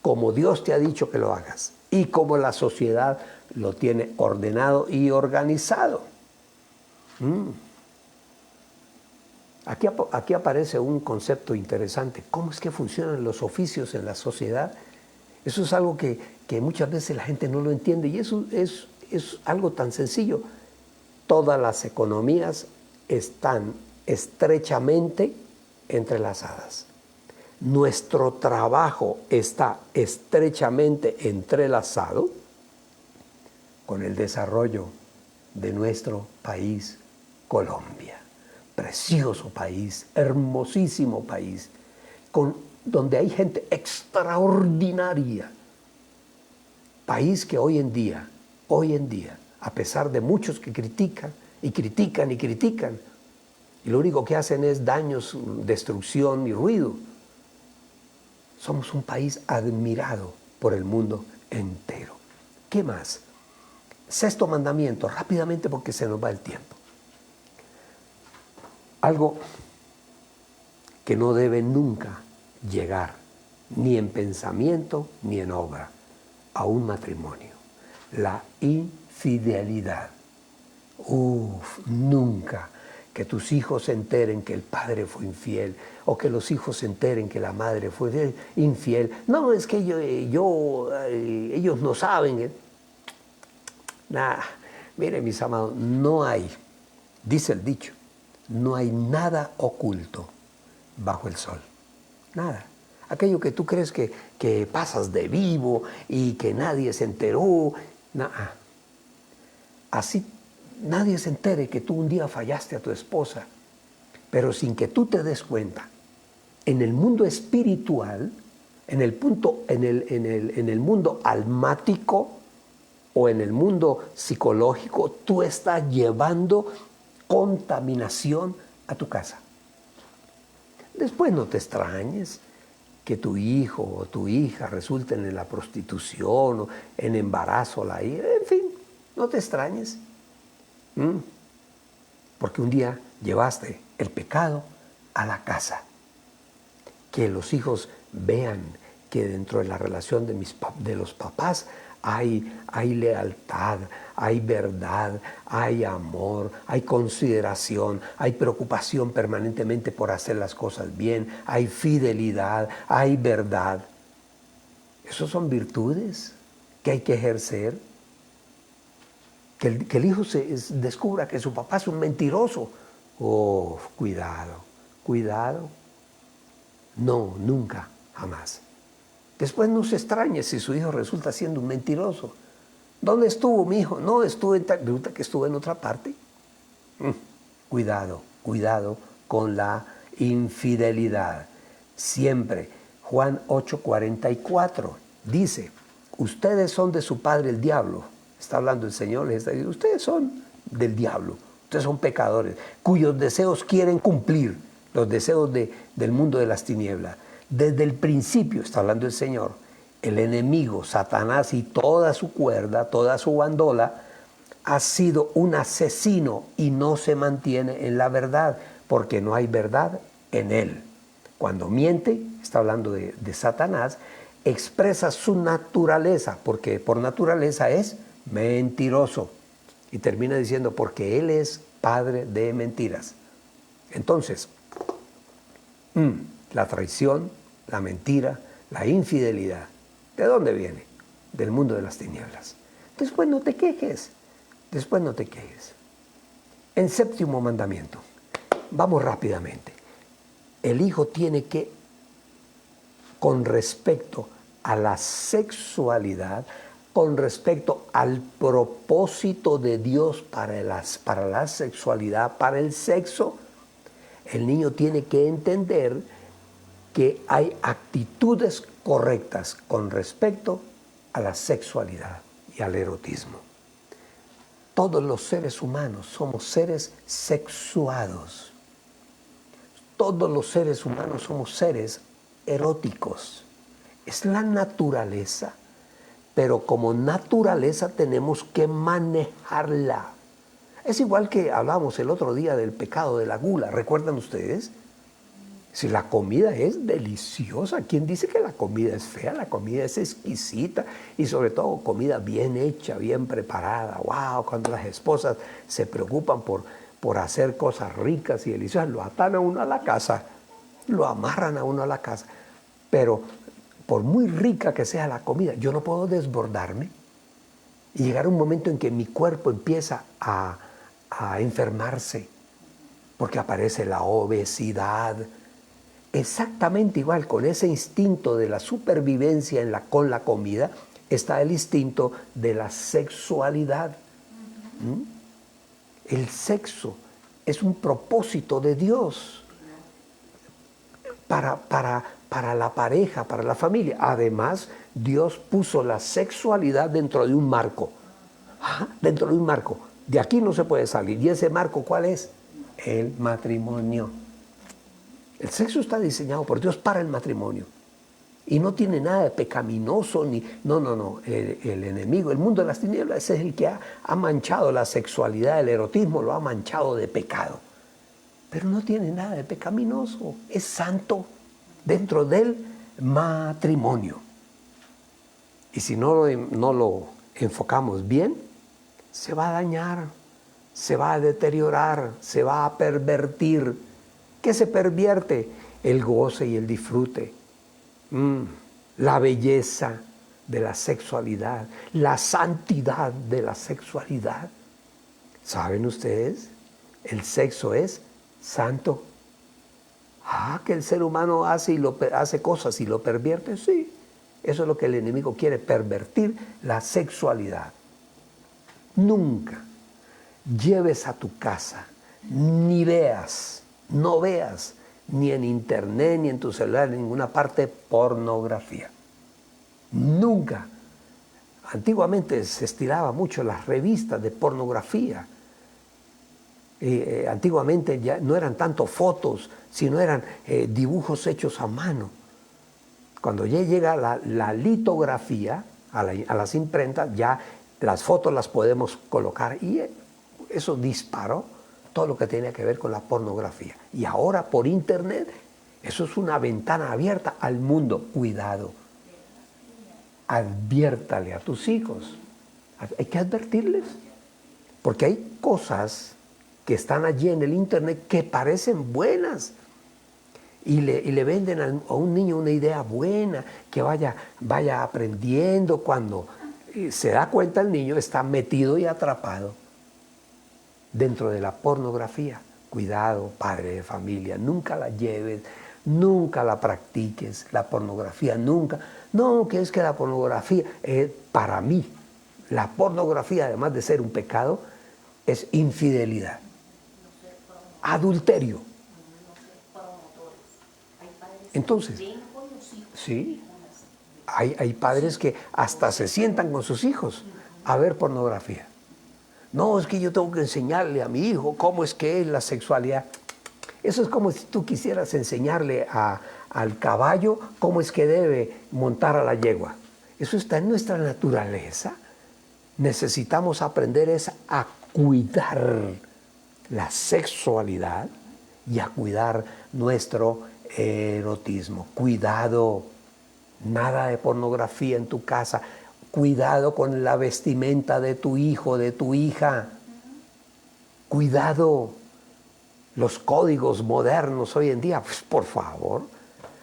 S2: como Dios te ha dicho que lo hagas y como la sociedad lo tiene ordenado y organizado. Aquí aparece un concepto interesante. ¿Cómo es que funcionan los oficios en la sociedad? Eso es algo que muchas veces la gente no lo entiende y eso es algo tan sencillo. Todas las economías están estrechamente entrelazadas. Nuestro trabajo está estrechamente entrelazado con el desarrollo de nuestro país, Colombia. Precioso país, hermosísimo país, donde hay gente extraordinaria. País que hoy en día, a pesar de muchos que critican, y lo único que hacen es daños, destrucción y ruido, somos un país admirado por el mundo entero. ¿Qué más? Sexto mandamiento, rápidamente porque se nos va el tiempo. Algo que no debe nunca llegar, ni en pensamiento ni en obra, a un matrimonio. La infidelidad. Nunca que tus hijos se enteren que el padre fue infiel o que los hijos se enteren que la madre fue infiel. No, es que ellos no saben. Miren, mis amados, no hay, dice el dicho, no hay nada oculto bajo el sol. Nada. Aquello que tú crees que pasas de vivo y que nadie se enteró. Así nadie se entere que tú un día fallaste a tu esposa, pero sin que tú te des cuenta. En el mundo espiritual, en el mundo almático o en el mundo psicológico, tú estás llevando contaminación a tu casa. Después no te extrañes que tu hijo o tu hija resulten en la prostitución o en embarazo, en fin, no te extrañes. Porque un día llevaste el pecado a la casa. Que los hijos vean que dentro de la relación de los papás hay lealtad, hay verdad, hay amor, hay consideración, hay preocupación permanentemente por hacer las cosas bien, hay fidelidad, hay verdad. Esas son virtudes que hay que ejercer. Que el hijo descubra que su papá es un mentiroso. Cuidado. No, nunca, jamás. Después no se extrañe si su hijo resulta siendo un mentiroso. ¿Dónde estuvo mi hijo? No, resulta que estuvo en otra parte. Cuidado, cuidado con la infidelidad. Siempre. Juan 8:44 dice, ustedes son de su padre el diablo. Está hablando el Señor, les está diciendo, ustedes son del diablo, ustedes son pecadores, cuyos deseos quieren cumplir, los deseos del mundo de las tinieblas. Desde el principio, está hablando el Señor, el enemigo, Satanás y toda su cuerda, toda su bandola, ha sido un asesino y no se mantiene en la verdad, porque no hay verdad en él. Cuando miente, está hablando de Satanás, expresa su naturaleza, porque por naturaleza es mentiroso. Y termina diciendo, porque él es padre de mentiras. Entonces, la traición, la mentira, la infidelidad, ¿de dónde viene? Del mundo de las tinieblas. Después no te quejes, después no te quejes. En séptimo mandamiento, vamos rápidamente. El hijo tiene que, con respecto a la sexualidad, con respecto al propósito de Dios para la sexualidad, para el sexo, el niño tiene que entender que hay actitudes correctas con respecto a la sexualidad y al erotismo. Todos los seres humanos somos seres sexuados. Todos los seres humanos somos seres eróticos. Es la naturaleza, pero como naturaleza tenemos que manejarla. Es igual que hablamos el otro día del pecado de la gula, ¿recuerdan ustedes? Si la comida es deliciosa, ¿quién dice que la comida es fea? La comida es exquisita y sobre todo comida bien hecha, bien preparada. ¡Wow! Cuando las esposas se preocupan por hacer cosas ricas y deliciosas, lo atan a uno a la casa, lo amarran a uno a la casa. Pero por muy rica que sea la comida, yo no puedo desbordarme y llegar a un momento en que mi cuerpo empieza a enfermarse porque aparece la obesidad. Exactamente igual, con ese instinto de la supervivencia con la comida, está el instinto de la sexualidad. El sexo es un propósito de Dios para la pareja, para la familia. Además, Dios puso la sexualidad dentro de un marco. Dentro de un marco. De aquí no se puede salir. ¿Y ese marco cuál es? El matrimonio. El sexo está diseñado por Dios para el matrimonio. Y no tiene nada de pecaminoso, no. El enemigo, el mundo de las tinieblas, ese es el que ha manchado la sexualidad, el erotismo, lo ha manchado de pecado. Pero no tiene nada de pecaminoso, es santo dentro del matrimonio. Y si no lo enfocamos bien, se va a dañar, se va a deteriorar, se va a pervertir. ¿Qué se pervierte? El goce y el disfrute, la belleza de la sexualidad, la santidad de la sexualidad. ¿Saben ustedes? El sexo es santo. Que el ser humano hace cosas y lo pervierte, sí. Eso es lo que el enemigo quiere, pervertir la sexualidad. Nunca lleves a tu casa, no veas, ni en internet, ni en tu celular, en ninguna parte, pornografía. Nunca. Antiguamente se estilaba mucho las revistas de pornografía. Antiguamente ya no eran tanto fotos, sino eran dibujos hechos a mano. Cuando ya llega la litografía a las imprentas, ya las fotos las podemos colocar y eso disparó todo lo que tenía que ver con la pornografía. Y ahora por internet, eso es una ventana abierta al mundo. Cuidado, adviértale a tus hijos. Hay que advertirles, porque hay cosas que están allí en el internet que parecen buenas y le venden a un niño una idea buena, que vaya aprendiendo. Cuando se da cuenta, el niño está metido y atrapado dentro de la pornografía. Cuidado, padre de familia, nunca la lleves, nunca la practiques, la pornografía, nunca. No, que es que la pornografía, para mí, La pornografía, además de ser un pecado, es infidelidad, adulterio. Entonces, sí, hay padres que hasta se sientan con sus hijos a ver pornografía. No, es que yo tengo que enseñarle a mi hijo cómo es que es la sexualidad. Eso es como si tú quisieras enseñarle al caballo cómo es que debe montar a la yegua. Eso está en nuestra naturaleza. Necesitamos aprender a cuidar la sexualidad y a cuidar nuestro erotismo. Cuidado, nada de pornografía en tu casa. Cuidado con la vestimenta de tu hijo, de tu hija. Cuidado. Los códigos modernos hoy en día, pues por favor.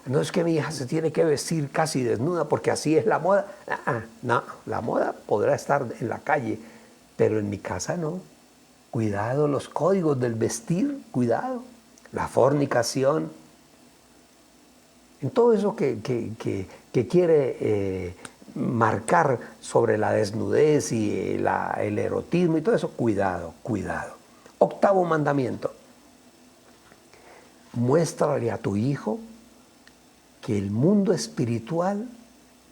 S2: No es que mi hija se tiene que vestir casi desnuda porque así es la moda. No, la moda podrá estar en la calle, pero en mi casa no. Cuidado, los códigos del vestir, cuidado. La fornicación. En todo eso que quiere marcar sobre la desnudez y el erotismo y todo eso, cuidado, cuidado. 8º mandamiento. Muéstrale a tu hijo que el mundo espiritual,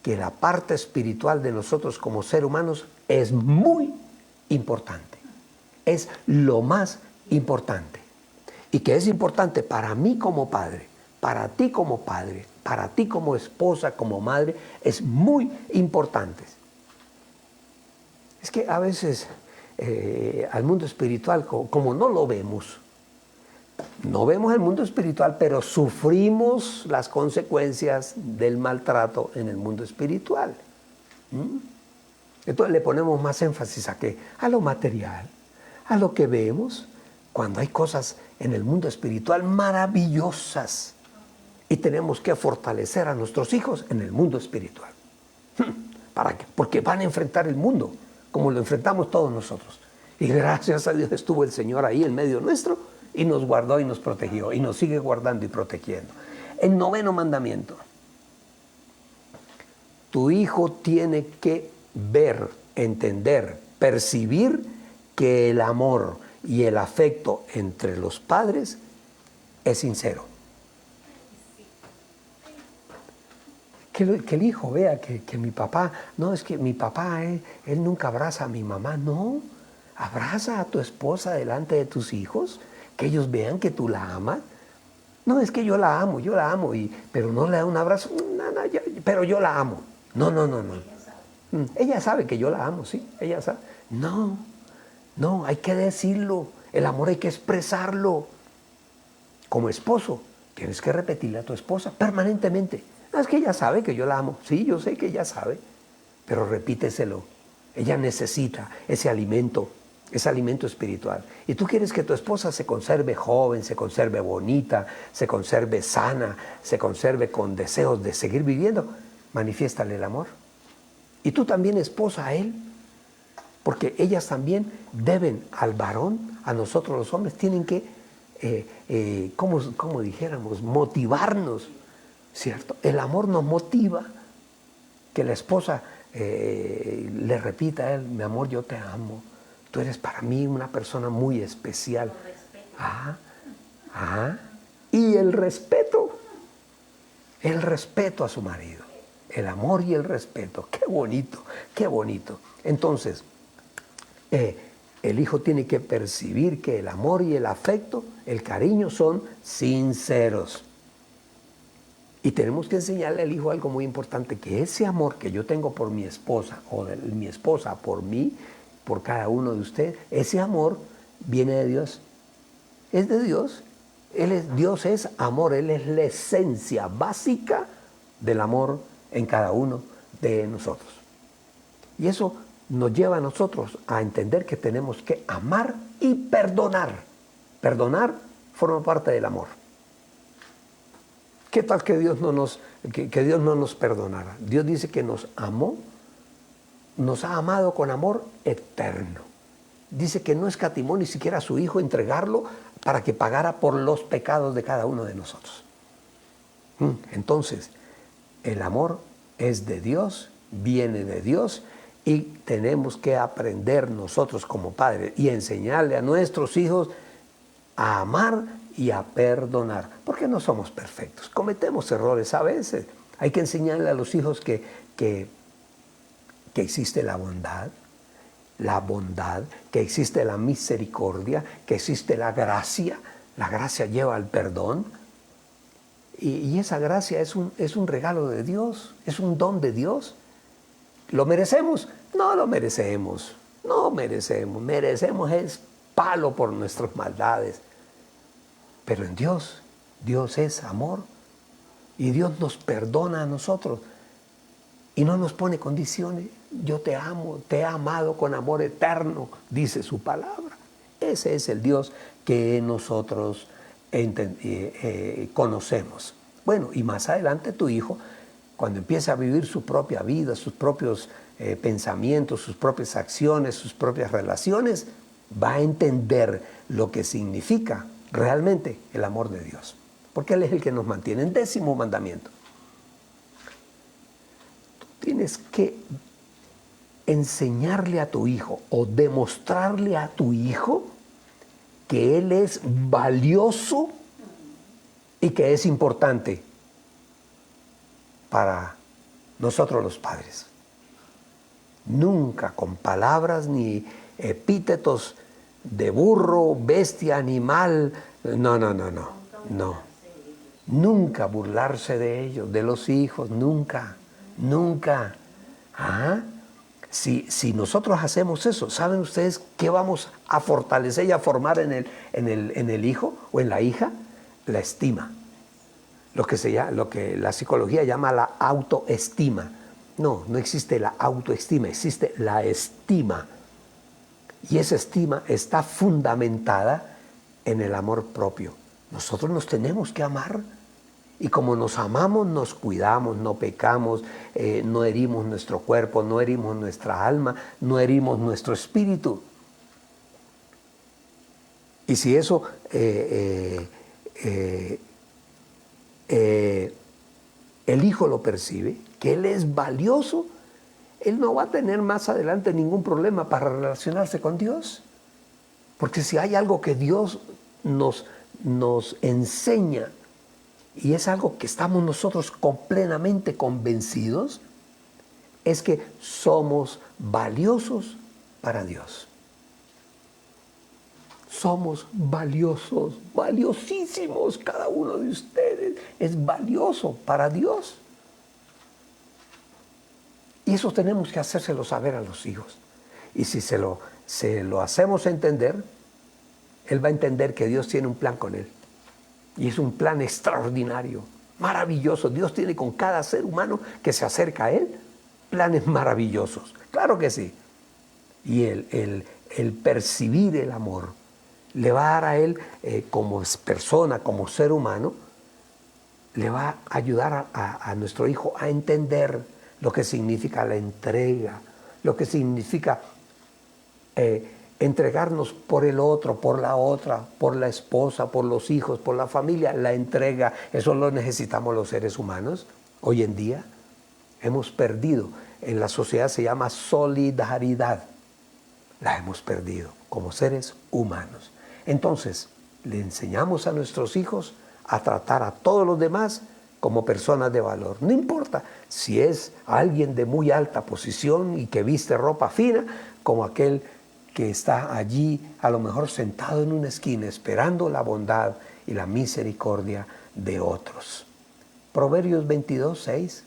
S2: que la parte espiritual de nosotros como seres humanos es muy importante. Es lo más importante. Y que es importante para mí como padre, para ti como padre, para ti como esposa, como madre, es muy importante. Es que a veces al mundo espiritual, como no lo vemos, no vemos el mundo espiritual, pero sufrimos las consecuencias del maltrato en el mundo espiritual. Entonces le ponemos más énfasis a ¿qué? A lo material, a lo que vemos, cuando hay cosas en el mundo espiritual maravillosas. Y tenemos que fortalecer a nuestros hijos en el mundo espiritual. ¿Para qué? Porque van a enfrentar el mundo, como lo enfrentamos todos nosotros. Y gracias a Dios estuvo el Señor ahí en medio nuestro, y nos guardó y nos protegió, y nos sigue guardando y protegiendo. El 9º mandamiento. Tu hijo tiene que ver, entender, percibir que el amor y el afecto entre los padres es sincero. Que el hijo vea que mi papá, no, es que mi papá, él nunca abraza a mi mamá. No, abraza a tu esposa delante de tus hijos, que ellos vean que tú la amas. No, es que yo la amo, pero no le da un abrazo, pero yo la amo. No. Ella sabe que yo la amo, sí, ella sabe. No, hay que decirlo, el amor hay que expresarlo. Como esposo, tienes que repetirle a tu esposa permanentemente. No, es que ella sabe que yo la amo, sí, yo sé que ella sabe, pero repíteselo. Ella necesita ese alimento espiritual. Y tú quieres que tu esposa se conserve joven, se conserve bonita, se conserve sana, se conserve con deseos de seguir viviendo. Manifiéstale el amor. Y tú también, esposa, a él. Porque ellas también deben al varón, a nosotros los hombres, tienen que, como dijéramos, motivarnos, ¿cierto? El amor nos motiva. Que la esposa le repita a él, mi amor, yo te amo. Tú eres para mí una persona muy especial. Y el respeto a su marido. El amor y el respeto. Qué bonito, qué bonito. Entonces, el hijo tiene que percibir que el amor y el afecto, el cariño son sinceros. Y tenemos que enseñarle al hijo algo muy importante, que ese amor que yo tengo por mi esposa, o de mi esposa por mí, por cada uno de ustedes, ese amor viene de Dios. Es de Dios. Dios es amor, Él es la esencia básica del amor en cada uno de nosotros. Y eso nos lleva a nosotros a entender que tenemos que amar y perdonar. Perdonar forma parte del amor. ¿Qué tal que Dios no nos perdonara? Dios dice que nos amó, nos ha amado con amor eterno. Dice que no escatimó ni siquiera a su Hijo entregarlo para que pagara por los pecados de cada uno de nosotros. Entonces, el amor es de Dios, viene de Dios, Y tenemos que aprender nosotros como padres y enseñarle a nuestros hijos a amar y a perdonar, porque no somos perfectos, cometemos errores a veces. Hay que enseñarle a los hijos que existe la bondad, que existe la misericordia, que existe la gracia. La gracia lleva al perdón y esa gracia es un regalo de Dios, es un don de Dios. ¿Lo merecemos? No lo merecemos, no merecemos. Merecemos es palo por nuestras maldades. Pero en Dios, Dios es amor y Dios nos perdona a nosotros y no nos pone condiciones. Yo te amo, te he amado con amor eterno, dice su palabra. Ese es el Dios que nosotros conocemos. Bueno, y más adelante tu hijo, cuando empiece a vivir su propia vida, sus propios pensamientos, sus propias acciones, sus propias relaciones, va a entender lo que significa realmente el amor de Dios. Porque Él es el que nos mantiene. En 10º mandamiento. Tú tienes que enseñarle a tu hijo o demostrarle a tu hijo que Él es valioso y que es importante para nosotros los padres. Nunca con palabras ni epítetos de burro, bestia, animal. No. Nunca burlarse de ellos, de los hijos, nunca. ¿Ah? Si nosotros hacemos eso, ¿saben ustedes qué vamos a fortalecer y a formar en el hijo o en la hija? La estima. Lo que la psicología llama la autoestima. No existe la autoestima, existe la estima. Y esa estima está fundamentada en el amor propio. Nosotros nos tenemos que amar. Y como nos amamos, nos cuidamos, no pecamos, no herimos nuestro cuerpo, no herimos nuestra alma, no herimos nuestro espíritu. Y si eso el hijo lo percibe, que él es valioso, él no va a tener más adelante ningún problema para relacionarse con Dios. Porque si hay algo que Dios nos enseña, y es algo que estamos nosotros plenamente convencidos, es que somos valiosos para Dios. Somos valiosos, valiosísimos, cada uno de ustedes es valioso para Dios. Y eso tenemos que hacérselo saber a los hijos. Y si se lo hacemos entender, él va a entender que Dios tiene un plan con él. Y es un plan extraordinario, maravilloso. Dios tiene con cada ser humano que se acerca a Él planes maravillosos. Claro que sí. Y el percibir el amor le va a dar a él, como persona, como ser humano, le va a ayudar a nuestro hijo a entender lo que significa la entrega, lo que significa entregarnos por el otro, por la otra, por la esposa, por los hijos, por la familia. La entrega, eso lo necesitamos los seres humanos. Hoy en día hemos perdido, en la sociedad se llama solidaridad. La hemos perdido como seres humanos. Entonces, le enseñamos a nuestros hijos a tratar a todos los demás como personas de valor. No importa si es alguien de muy alta posición y que viste ropa fina, como aquel que está allí a lo mejor sentado en una esquina esperando la bondad y la misericordia de otros. Proverbios 22:6,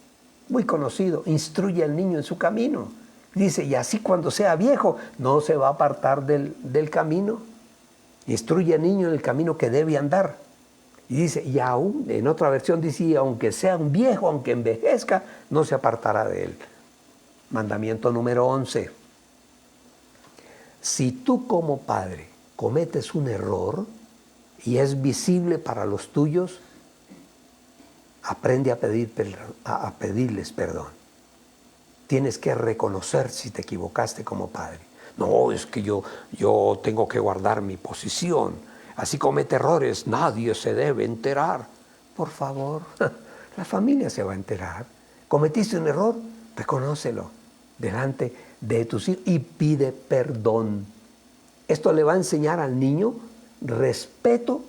S2: muy conocido: instruye al niño en su camino. Dice, y así cuando sea viejo no se va a apartar del camino. Instruye al niño en el camino que debe andar. Y dice, y aún, en otra versión dice, aunque sea un viejo, aunque envejezca, no se apartará de él. Mandamiento número 11. Si tú como padre cometes un error y es visible para los tuyos, aprende a pedirles perdón. Tienes que reconocer si te equivocaste como padre. No, es que yo tengo que guardar mi posición. Así comete errores, nadie se debe enterar. Por favor, la familia se va a enterar. Cometiste un error, reconócelo delante de tus hijos y pide perdón. Esto le va a enseñar al niño respeto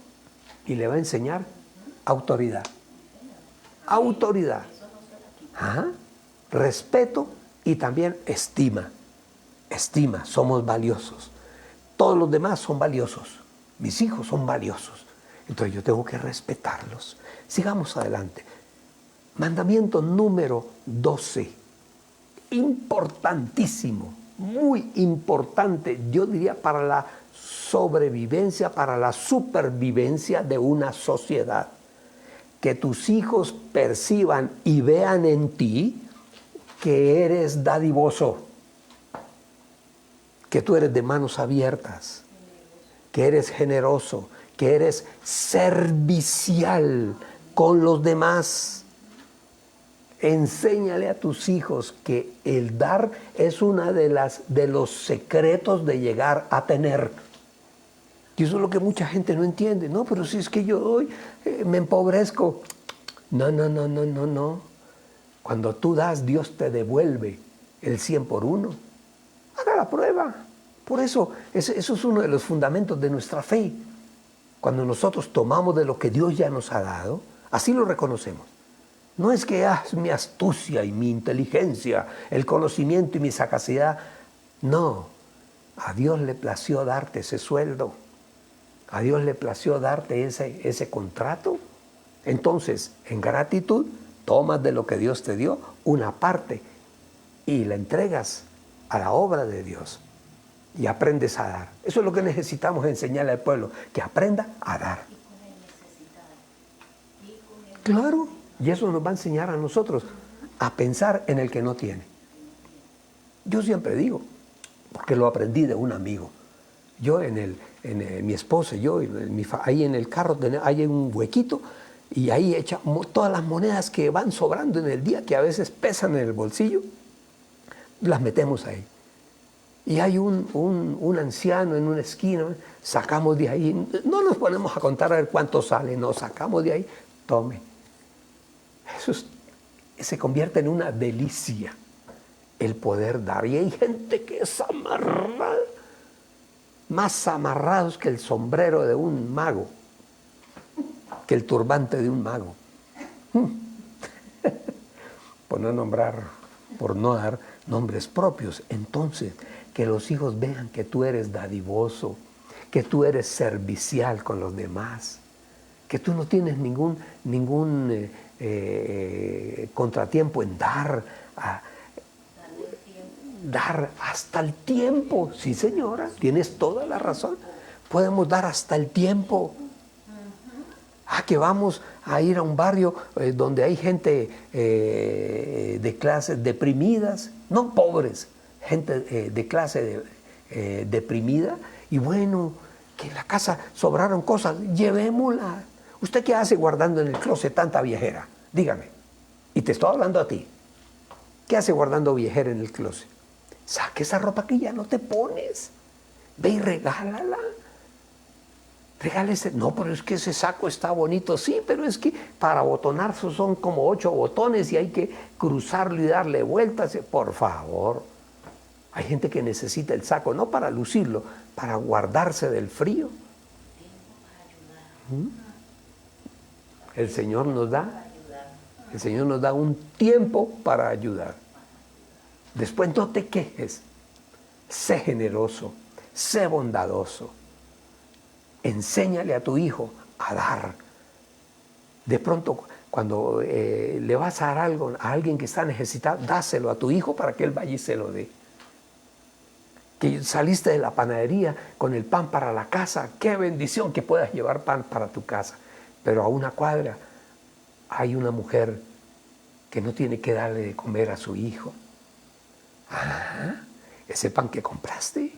S2: y le va a enseñar autoridad. Autoridad. Ajá. Respeto y también estima. Estima, somos valiosos. Todos los demás son valiosos. Mis hijos son valiosos. Entonces yo tengo que respetarlos. Sigamos adelante. Mandamiento número 12. Importantísimo, muy importante, yo diría para la sobrevivencia, para la supervivencia de una sociedad. Que tus hijos perciban y vean en ti que eres dadivoso, que tú eres de manos abiertas, que eres generoso, que eres servicial con los demás. Enséñale a tus hijos que el dar es una de los secretos de llegar a tener. Y eso es lo que mucha gente no entiende. No, pero si es que yo doy, me empobrezco. No, no, no, no, no, no. Cuando tú das, Dios te devuelve el 100 por 1. Haga la prueba. Por eso, eso es uno de los fundamentos de nuestra fe. Cuando nosotros tomamos de lo que Dios ya nos ha dado, así lo reconocemos. No es que es mi astucia y mi inteligencia, el conocimiento y mi sagacidad. No, a Dios le plació darte ese sueldo. A Dios le plació darte ese contrato. Entonces, en gratitud, tomas de lo que Dios te dio una parte y la entregas a la obra de Dios y aprendes a dar. Eso es lo que necesitamos enseñarle al pueblo, que aprenda a dar. Claro, y eso nos va a enseñar a nosotros a pensar en el que no tiene. Yo siempre digo, porque lo aprendí de un amigo. Yo mi esposa y yo, ahí en el carro hay un huequito y ahí echamos todas las monedas que van sobrando en el día, que a veces pesan en el bolsillo, las metemos ahí. Y hay un anciano en una esquina, sacamos de ahí, no nos ponemos a contar a ver cuánto sale, no, sacamos de ahí, tome. Eso se convierte en una delicia, el poder dar. Y hay gente que es amarrada, más amarrados que el sombrero de un mago, que el turbante de un mago. Por no dar nombres propios. Entonces, que los hijos vean que tú eres dadivoso, que tú eres servicial con los demás, que tú no tienes ningún contratiempo en dar hasta el tiempo. Sí, señora, tienes toda la razón. Podemos dar hasta el tiempo. Que vamos a ir a un barrio donde hay gente de clases deprimidas, no pobres, gente de clase deprimida, y bueno, que en la casa sobraron cosas, llevémoslas. ¿Usted qué hace guardando en el closet tanta viejera? Dígame. Y te estoy hablando a ti. ¿Qué hace guardando viejera en el closet? Saque esa ropa que ya no te pones. Ve y regálala. Regálese. No, pero es que ese saco está bonito. Sí, pero es que para abotonar son como 8 botones y hay que cruzarlo y darle vueltas. Por favor. Hay gente que necesita el saco, no para lucirlo, para guardarse del frío. El Señor nos da un tiempo para ayudar. Después no te quejes. Sé generoso, sé bondadoso. Enséñale a tu hijo a dar. De pronto, cuando le vas a dar algo a alguien que está necesitado, dáselo a tu hijo para que él vaya y se lo dé. Que saliste de la panadería con el pan para la casa, qué bendición que puedas llevar pan para tu casa. Pero a una cuadra hay una mujer que no tiene que darle de comer a su hijo. Ese pan que compraste,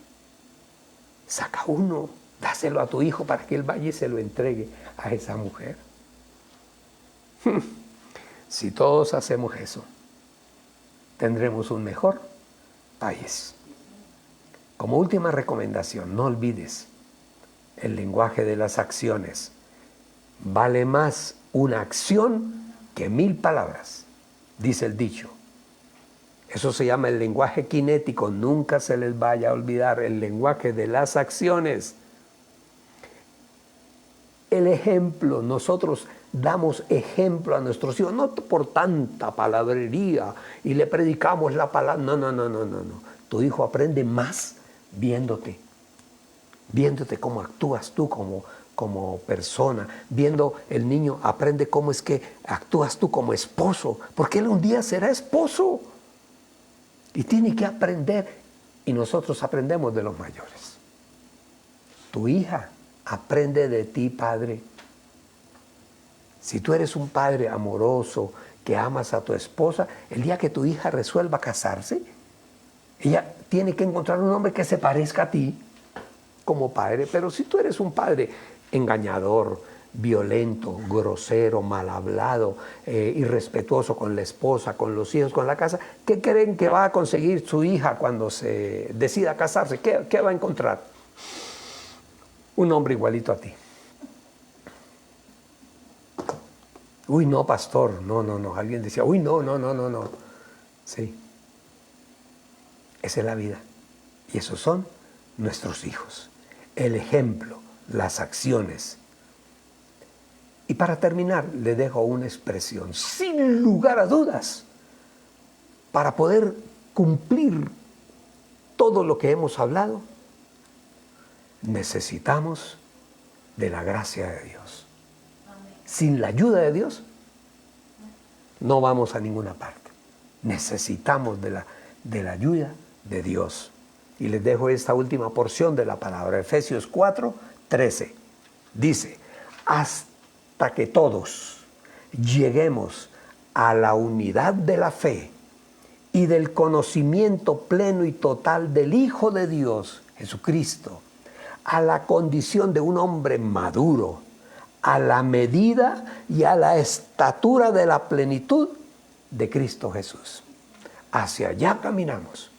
S2: saca uno, dáselo a tu hijo para que él vaya y se lo entregue a esa mujer. Si todos hacemos eso, tendremos un mejor país. Como última recomendación, no olvides el lenguaje de las acciones. Vale más una acción que 1000 palabras, dice el dicho. Eso se llama el lenguaje kinético. Nunca se les vaya a olvidar el lenguaje de las acciones. El ejemplo, nosotros damos ejemplo a nuestros hijos, no por tanta palabrería y le predicamos la palabra. No. Tu hijo aprende más viéndote cómo actúas tú como persona. Viendo el niño aprende cómo es que actúas tú como esposo, porque él un día será esposo y tiene que aprender, y nosotros aprendemos de los mayores. Tu hija aprende de ti, padre. Si tú eres un padre amoroso, que amas a tu esposa, el día que tu hija resuelva casarse, ella tiene que encontrar un hombre que se parezca a ti como padre. Pero si tú eres un padre engañador, violento, grosero, mal hablado, irrespetuoso con la esposa, con los hijos, con la casa, ¿qué creen que va a conseguir su hija cuando se decida casarse? ¿Qué va a encontrar? Un hombre igualito a ti. Uy, no, pastor, no. Alguien decía, uy, no. Sí. Esa es la vida. Y esos son nuestros hijos. El ejemplo, las acciones. Y para terminar, le dejo una expresión, sin lugar a dudas, para poder cumplir todo lo que hemos hablado, necesitamos de la gracia de Dios. Sin la ayuda de Dios, no vamos a ninguna parte. Necesitamos de la ayuda de Dios. Y les dejo esta última porción de la palabra, Efesios 4:13. Dice, hasta que todos lleguemos a la unidad de la fe y del conocimiento pleno y total del Hijo de Dios, Jesucristo, a la condición de un hombre maduro, a la medida y a la estatura de la plenitud de Cristo Jesús. Hacia allá caminamos.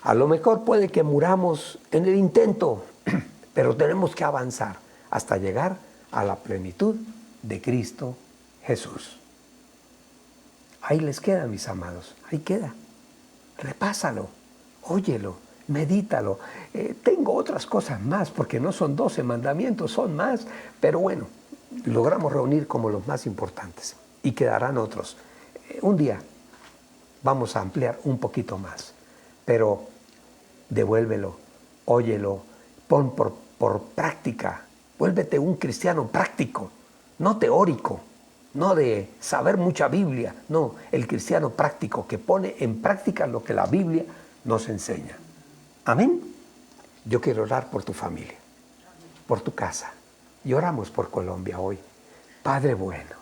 S2: A lo mejor puede que muramos en el intento, pero tenemos que avanzar hasta llegar a la plenitud de Cristo Jesús. Ahí les queda, mis amados, ahí queda. Repásalo, óyelo, medítalo. Tengo otras cosas más, porque no son 12 mandamientos, son más, pero bueno, logramos reunir como los más importantes y quedarán otros. Un día vamos a ampliar un poquito más, pero devuélvelo, óyelo, pon por práctica. Vuélvete un cristiano práctico, no teórico, no de saber mucha Biblia, no, el cristiano práctico que pone en práctica lo que la Biblia nos enseña. Amén. Yo quiero orar por tu familia, por tu casa, y oramos por Colombia hoy. Padre bueno,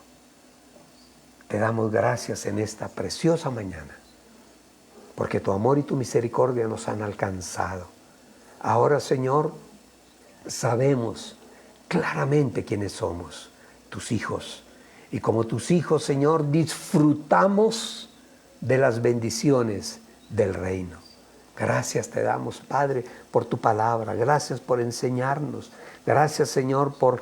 S2: te damos gracias en esta preciosa mañana, porque tu amor y tu misericordia nos han alcanzado. Ahora, Señor, sabemos claramente quiénes somos, tus hijos. Y como tus hijos, Señor, disfrutamos de las bendiciones del reino. Gracias te damos, Padre, por tu palabra. Gracias por enseñarnos. Gracias, Señor, por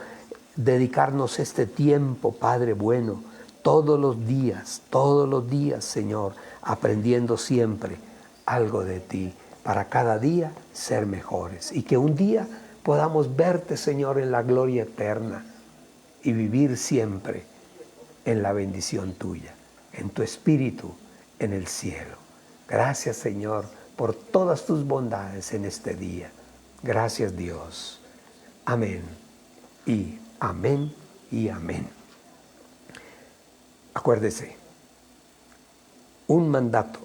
S2: dedicarnos este tiempo, Padre bueno, todos los días, Señor, aprendiendo siempre algo de ti, para cada día ser mejores. Y que un día podamos verte, Señor, en la gloria eterna y vivir siempre en la bendición tuya, en tu espíritu, en el cielo. Gracias, Señor, por todas tus bondades en este día. Gracias, Dios. Amén y amén y amén. Acuérdese, un mandato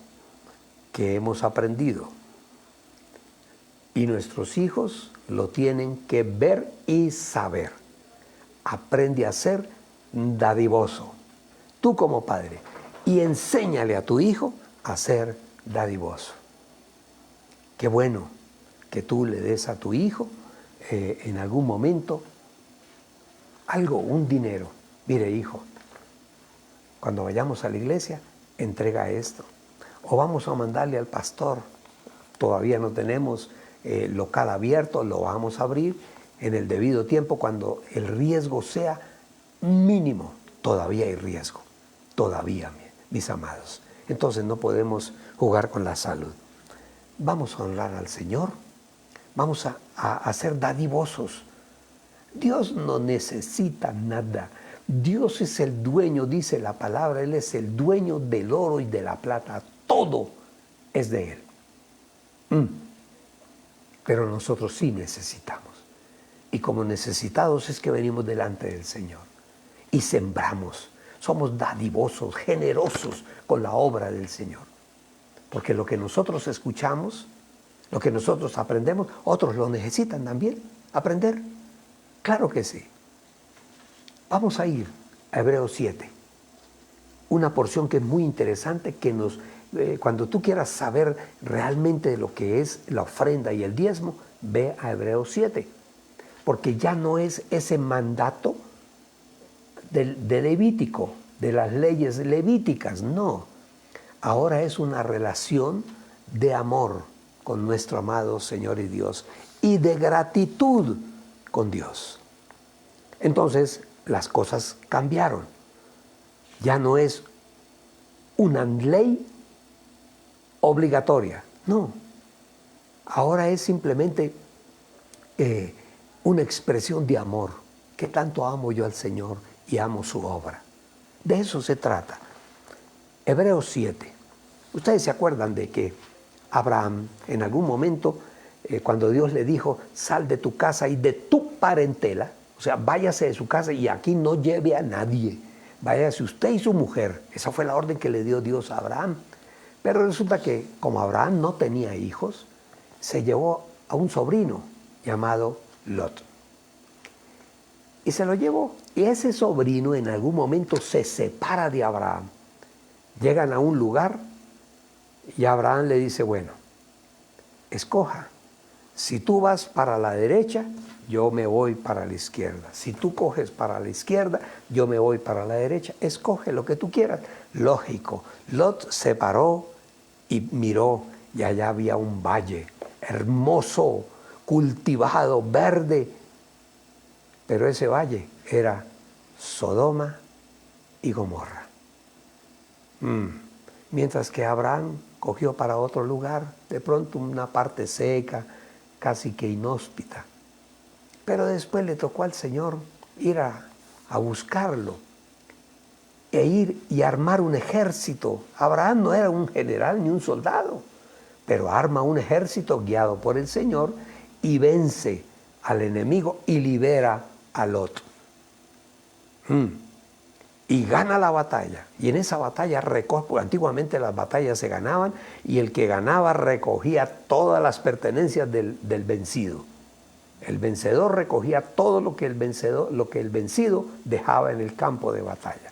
S2: que hemos aprendido y nuestros hijos lo tienen que ver y saber. Aprende a ser dadivoso, tú como padre, y enséñale a tu hijo a ser dadivoso. Qué bueno que tú le des a tu hijo en algún momento algo, un dinero. Mire, hijo, cuando vayamos a la iglesia, entrega esto. O vamos a mandarle al pastor. Todavía no tenemos local abierto, lo vamos a abrir en el debido tiempo cuando el riesgo sea mínimo. Todavía hay riesgo, todavía, mis amados. entonces no podemos jugar con la salud. Vamos a honrar al Señor, vamos a ser dadivosos. Dios no necesita nada. Dios es el dueño, dice la palabra, Él es el dueño del oro y de la plata. Todo es de Él. Pero nosotros sí necesitamos. Y como necesitados es que venimos delante del Señor y sembramos. Somos dadivosos, generosos con la obra del Señor. Porque lo que nosotros escuchamos, lo que nosotros aprendemos, otros lo necesitan también aprender. Claro que sí. Vamos a ir a Hebreos 7. Una porción que es muy interesante, que cuando tú quieras saber realmente de lo que es la ofrenda y el diezmo, ve a Hebreos 7. Porque ya no es ese mandato de Levítico, de las leyes levíticas, no. Ahora es una relación de amor con nuestro amado Señor y Dios y de gratitud con Dios. Entonces las cosas cambiaron. Ya no es una ley obligatoria, no. Ahora es simplemente una expresión de amor, que tanto amo yo al Señor y amo su obra. De eso se trata. Hebreos 7. Ustedes se acuerdan de que Abraham en algún momento, cuando Dios le dijo, sal de tu casa y de tu parentela, o sea, váyase de su casa y aquí no lleve a nadie, váyase usted y su mujer. Esa fue la orden que le dio Dios a Abraham. Pero resulta que como Abraham no tenía hijos, se llevó a un sobrino llamado Lot. Y se lo llevó. Y ese sobrino en algún momento se separa de Abraham. Llegan a un lugar y Abraham le dice, bueno, escoja. Si tú vas para la derecha, yo me voy para la izquierda. Si tú coges para la izquierda, yo me voy para la derecha. Escoge lo que tú quieras. Lógico. Lot se paró y miró y allá había un valle hermoso, cultivado, verde. Pero ese valle era Sodoma y Gomorra. Mientras que Abraham cogió para otro lugar, de pronto una parte seca, casi que inhóspita. Pero después le tocó al Señor ir a buscarlo e ir y armar un ejército. Abraham no era un general ni un soldado, pero arma un ejército guiado por el Señor y vence al enemigo y libera a Lot. Y gana la batalla. Y en esa batalla recoge, porque antiguamente las batallas se ganaban y el que ganaba recogía todas las pertenencias del vencido. El vencedor recogía todo lo que el vencido dejaba en el campo de batalla.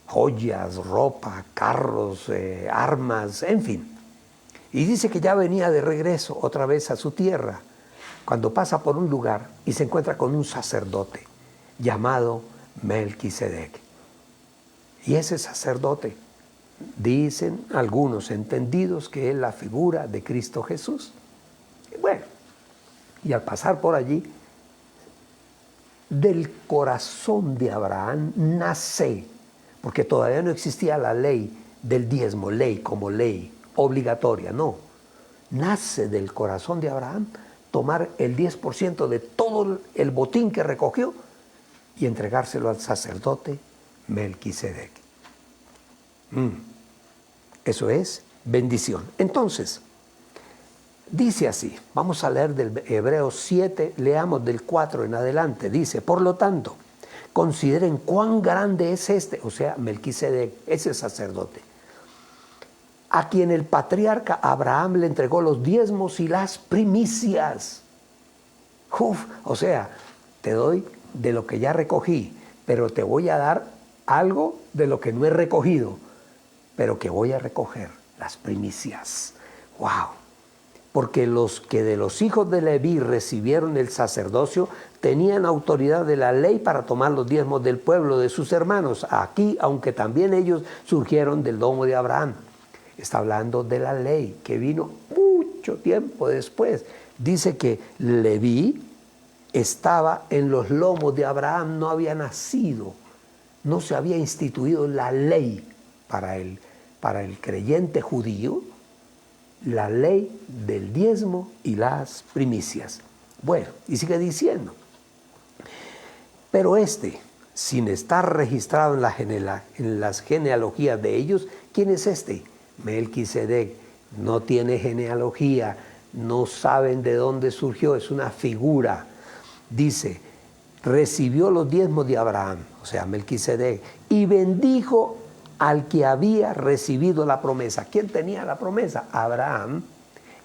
S2: Joyas, ropa, carros, armas, en fin. Y dice que ya venía de regreso otra vez a su tierra, cuando pasa por un lugar y se encuentra con un sacerdote llamado Melquisedec. Y ese sacerdote, dicen algunos entendidos, que es la figura de Cristo Jesús. Bueno, y al pasar por allí, del corazón de Abraham nace, porque todavía no existía la ley del diezmo, ley como ley obligatoria, no. Nace del corazón de Abraham tomar el 10% de todo el botín que recogió y entregárselo al sacerdote Melquisedec. Eso es bendición. Entonces, dice así, vamos a leer del Hebreos 7, leamos del 4 en adelante. Dice, por lo tanto, consideren cuán grande es o sea, Melquisedec, ese sacerdote, a quien el patriarca Abraham le entregó los diezmos y las primicias. O sea, te doy de lo que ya recogí, pero te voy a dar algo de lo que no he recogido, pero que voy a recoger, las primicias. ¡Wow! Porque los que de los hijos de Leví recibieron el sacerdocio tenían autoridad de la ley para tomar los diezmos del pueblo de sus hermanos. Aquí, aunque también ellos surgieron del lomo de Abraham. Está hablando de la ley que vino mucho tiempo después. Dice que Leví estaba en los lomos de Abraham, no había nacido, no se había instituido la ley para él. para el creyente judío la ley del diezmo y las primicias. Bueno, y sigue diciendo, pero sin estar registrado en las genealogías de ellos, ¿quién es este? Melquisedec. No tiene genealogía, no saben de dónde surgió, es una figura. Dice, recibió los diezmos de Abraham, o sea, Melquisedec, y bendijo al que había recibido la promesa. ¿Quién tenía la promesa? Abraham.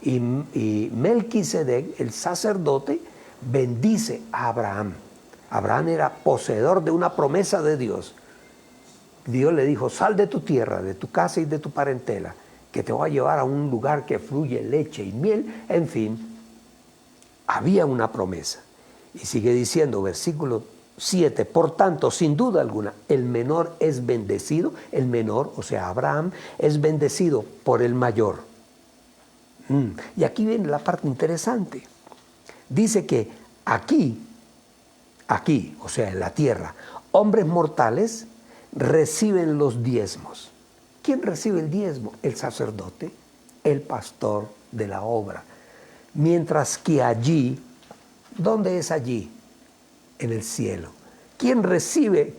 S2: Y Melquisedec, el sacerdote, bendice a Abraham. Abraham era poseedor de una promesa de Dios. Dios le dijo, sal de tu tierra, de tu casa y de tu parentela, que te voy a llevar a un lugar que fluye leche y miel. En fin, había una promesa. Y sigue diciendo, versículo 7, por tanto, sin duda alguna, el menor es bendecido, el menor, o sea, Abraham, es bendecido por el mayor. Y aquí viene la parte interesante. Dice que aquí, o sea, en la tierra, hombres mortales reciben los diezmos. ¿Quién recibe el diezmo? El sacerdote, el pastor de la obra. Mientras que allí, ¿dónde es allí? En el cielo. ¿Quién recibe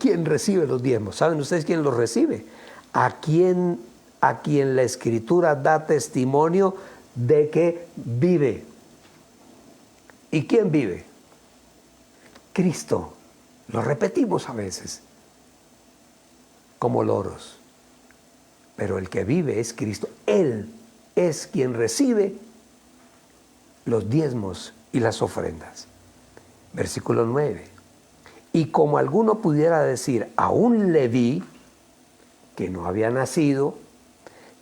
S2: los diezmos? ¿Saben ustedes quién los recibe? A quien la Escritura da testimonio de que vive. ¿Y quién vive? Cristo. Lo repetimos a veces, como loros. Pero el que vive es Cristo. Él es quien recibe los diezmos y las ofrendas. Versículo 9. Y como alguno pudiera decir a un Leví, que no había nacido,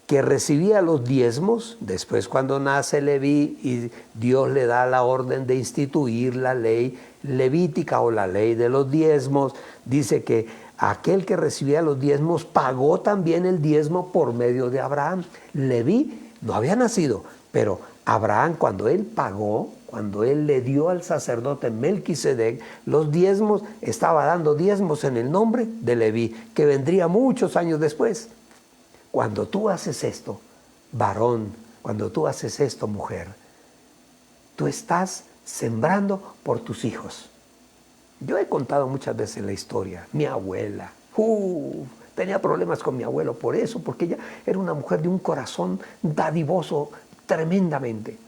S2: que recibía los diezmos, después cuando nace Leví y Dios le da la orden de instituir la ley levítica o la ley de los diezmos, dice que aquel que recibía los diezmos pagó también el diezmo por medio de Abraham. Leví no había nacido, pero Abraham, cuando él pagó, cuando él le dio al sacerdote Melquisedec los diezmos, estaba dando diezmos en el nombre de Leví, que vendría muchos años después. Cuando tú haces esto, varón, cuando tú haces esto, mujer, tú estás sembrando por tus hijos. Yo he contado muchas veces la historia. Mi abuela, tenía problemas con mi abuelo por eso, porque ella era una mujer de un corazón dadivoso tremendamente.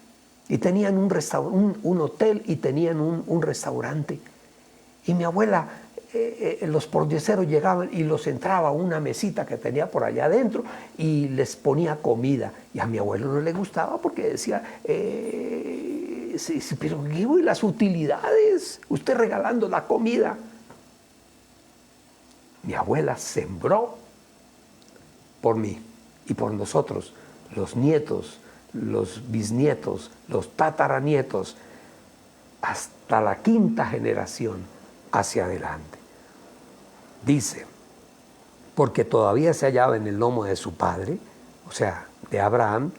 S2: Y tenían un hotel y tenían un restaurante. Y mi abuela, los pordieseros llegaban y los entraba a una mesita que tenía por allá adentro y les ponía comida. Y a mi abuelo no le gustaba porque decía, pero ¿qué voy las utilidades? Usted regalando la comida. Mi abuela sembró por mí y por nosotros, los nietos, los bisnietos, los tataranietos, hasta la quinta generación hacia adelante. Dice, porque todavía se hallaba en el lomo de su padre, o sea, de Abraham,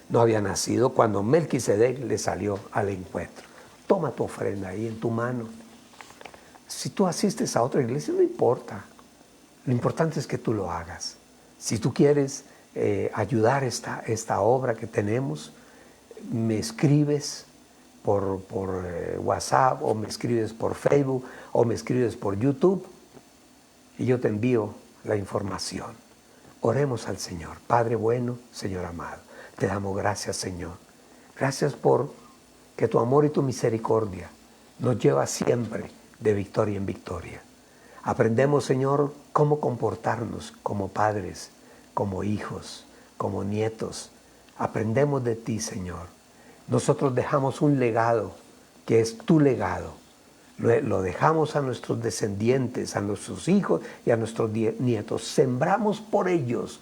S2: no había nacido cuando Melquisedec le salió al encuentro. Toma tu ofrenda ahí en tu mano. Si tú asistes a otra iglesia, no importa. Lo importante es que tú lo hagas. Si tú quieres ayudar esta obra que tenemos, me escribes por WhatsApp, o me escribes por Facebook, o me escribes por YouTube, y yo te envío la información. Oremos al Señor. Padre bueno, Señor amado, te damos gracias, Señor. Gracias por que tu amor y tu misericordia nos lleva siempre de victoria en victoria. Aprendemos, Señor, cómo comportarnos como padres, como hijos, como nietos. Aprendemos de ti, Señor. Nosotros dejamos un legado que es tu legado. Lo dejamos a nuestros descendientes, a nuestros hijos y a nuestros nietos. Sembramos por ellos,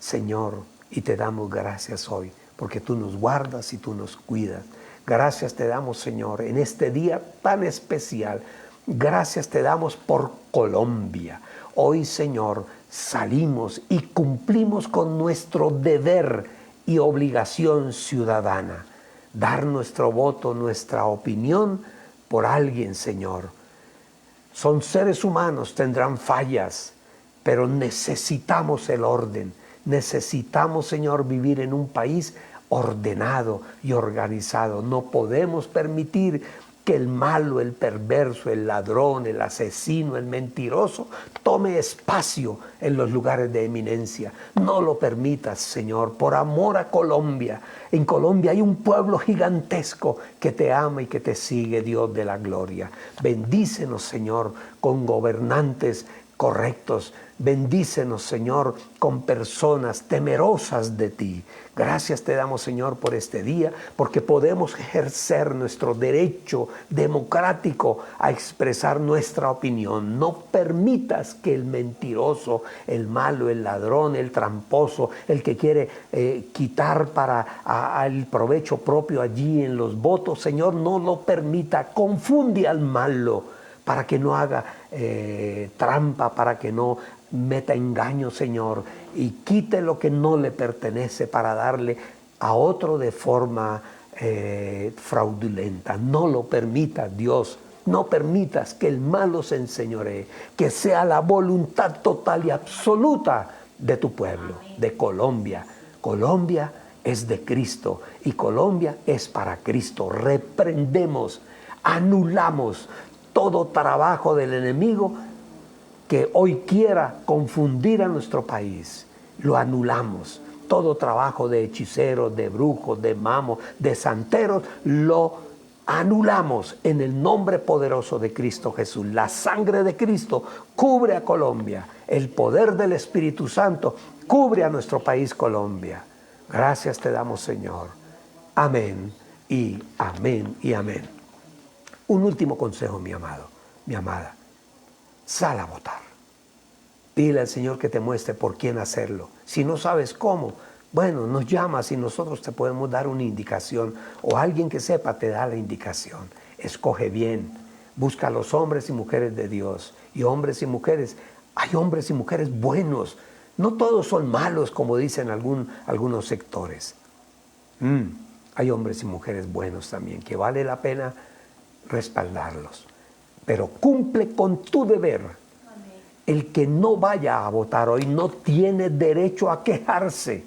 S2: Señor, y te damos gracias hoy, porque tú nos guardas y tú nos cuidas. Gracias te damos, Señor, en este día tan especial. Gracias te damos por Colombia. Hoy, Señor, salimos y cumplimos con nuestro deber y obligación ciudadana. Dar nuestro voto, nuestra opinión por alguien, Señor. Son seres humanos, tendrán fallas, pero necesitamos el orden. Necesitamos, Señor, vivir en un país ordenado y organizado. No podemos permitir que el malo, el perverso, el ladrón, el asesino, el mentiroso tome espacio en los lugares de eminencia. No lo permitas, Señor, por amor a Colombia. En Colombia hay un pueblo gigantesco que te ama y que te sigue, Dios de la gloria. Bendícenos, Señor, con gobernantes correctos. Bendícenos, Señor, con personas temerosas de ti. Gracias te damos, Señor, por este día, porque podemos ejercer nuestro derecho democrático a expresar nuestra opinión. No permitas que el mentiroso, el malo, el ladrón, el tramposo, el que quiere quitar para el provecho propio allí en los votos, Señor, no lo permita. Confunde al malo para que no haga trampa, para que no meta engaño, Señor, y quite lo que no le pertenece para darle a otro de forma fraudulenta. No lo permita, Dios. No permitas que el malo se enseñoree, que sea la voluntad total y absoluta de tu pueblo, de Colombia. Colombia es de Cristo y Colombia es para Cristo. Reprendemos, anulamos todo trabajo del enemigo que hoy quiera confundir a nuestro país. Lo anulamos. Todo trabajo de hechiceros, de brujos, de mamos, de santeros, lo anulamos en el nombre poderoso de Cristo Jesús. La sangre de Cristo cubre a Colombia. El poder del Espíritu Santo cubre a nuestro país Colombia. Gracias te damos, Señor. Amén y amén y amén. Un último consejo, mi amado, mi amada. Sal a votar. Dile al Señor que te muestre por quién hacerlo. Si no sabes cómo, bueno, nos llamas y nosotros te podemos dar una indicación, o alguien que sepa te da la indicación. Escoge bien. Busca a los hombres y mujeres de Dios. Y hombres y mujeres, hay hombres y mujeres buenos. No todos son malos, como dicen algunos sectores. Hay hombres y mujeres buenos también, que vale la pena respaldarlos. Pero cumple con tu deber. Amén. El que no vaya a votar hoy no tiene derecho a quejarse.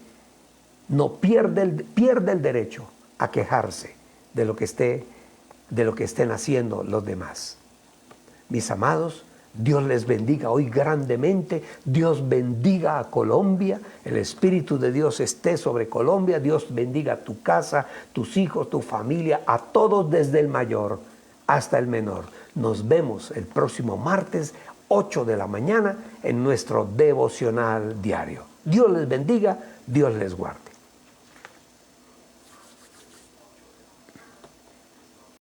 S2: No pierde el derecho a quejarse de lo que estén haciendo los demás. Mis amados, Dios les bendiga hoy grandemente. Dios bendiga a Colombia. El Espíritu de Dios esté sobre Colombia. Dios bendiga tu casa, tus hijos, tu familia, a todos desde el mayor hasta el menor. Nos vemos el próximo martes, 8 de la mañana, en nuestro devocional diario. Dios les bendiga, Dios les guarde.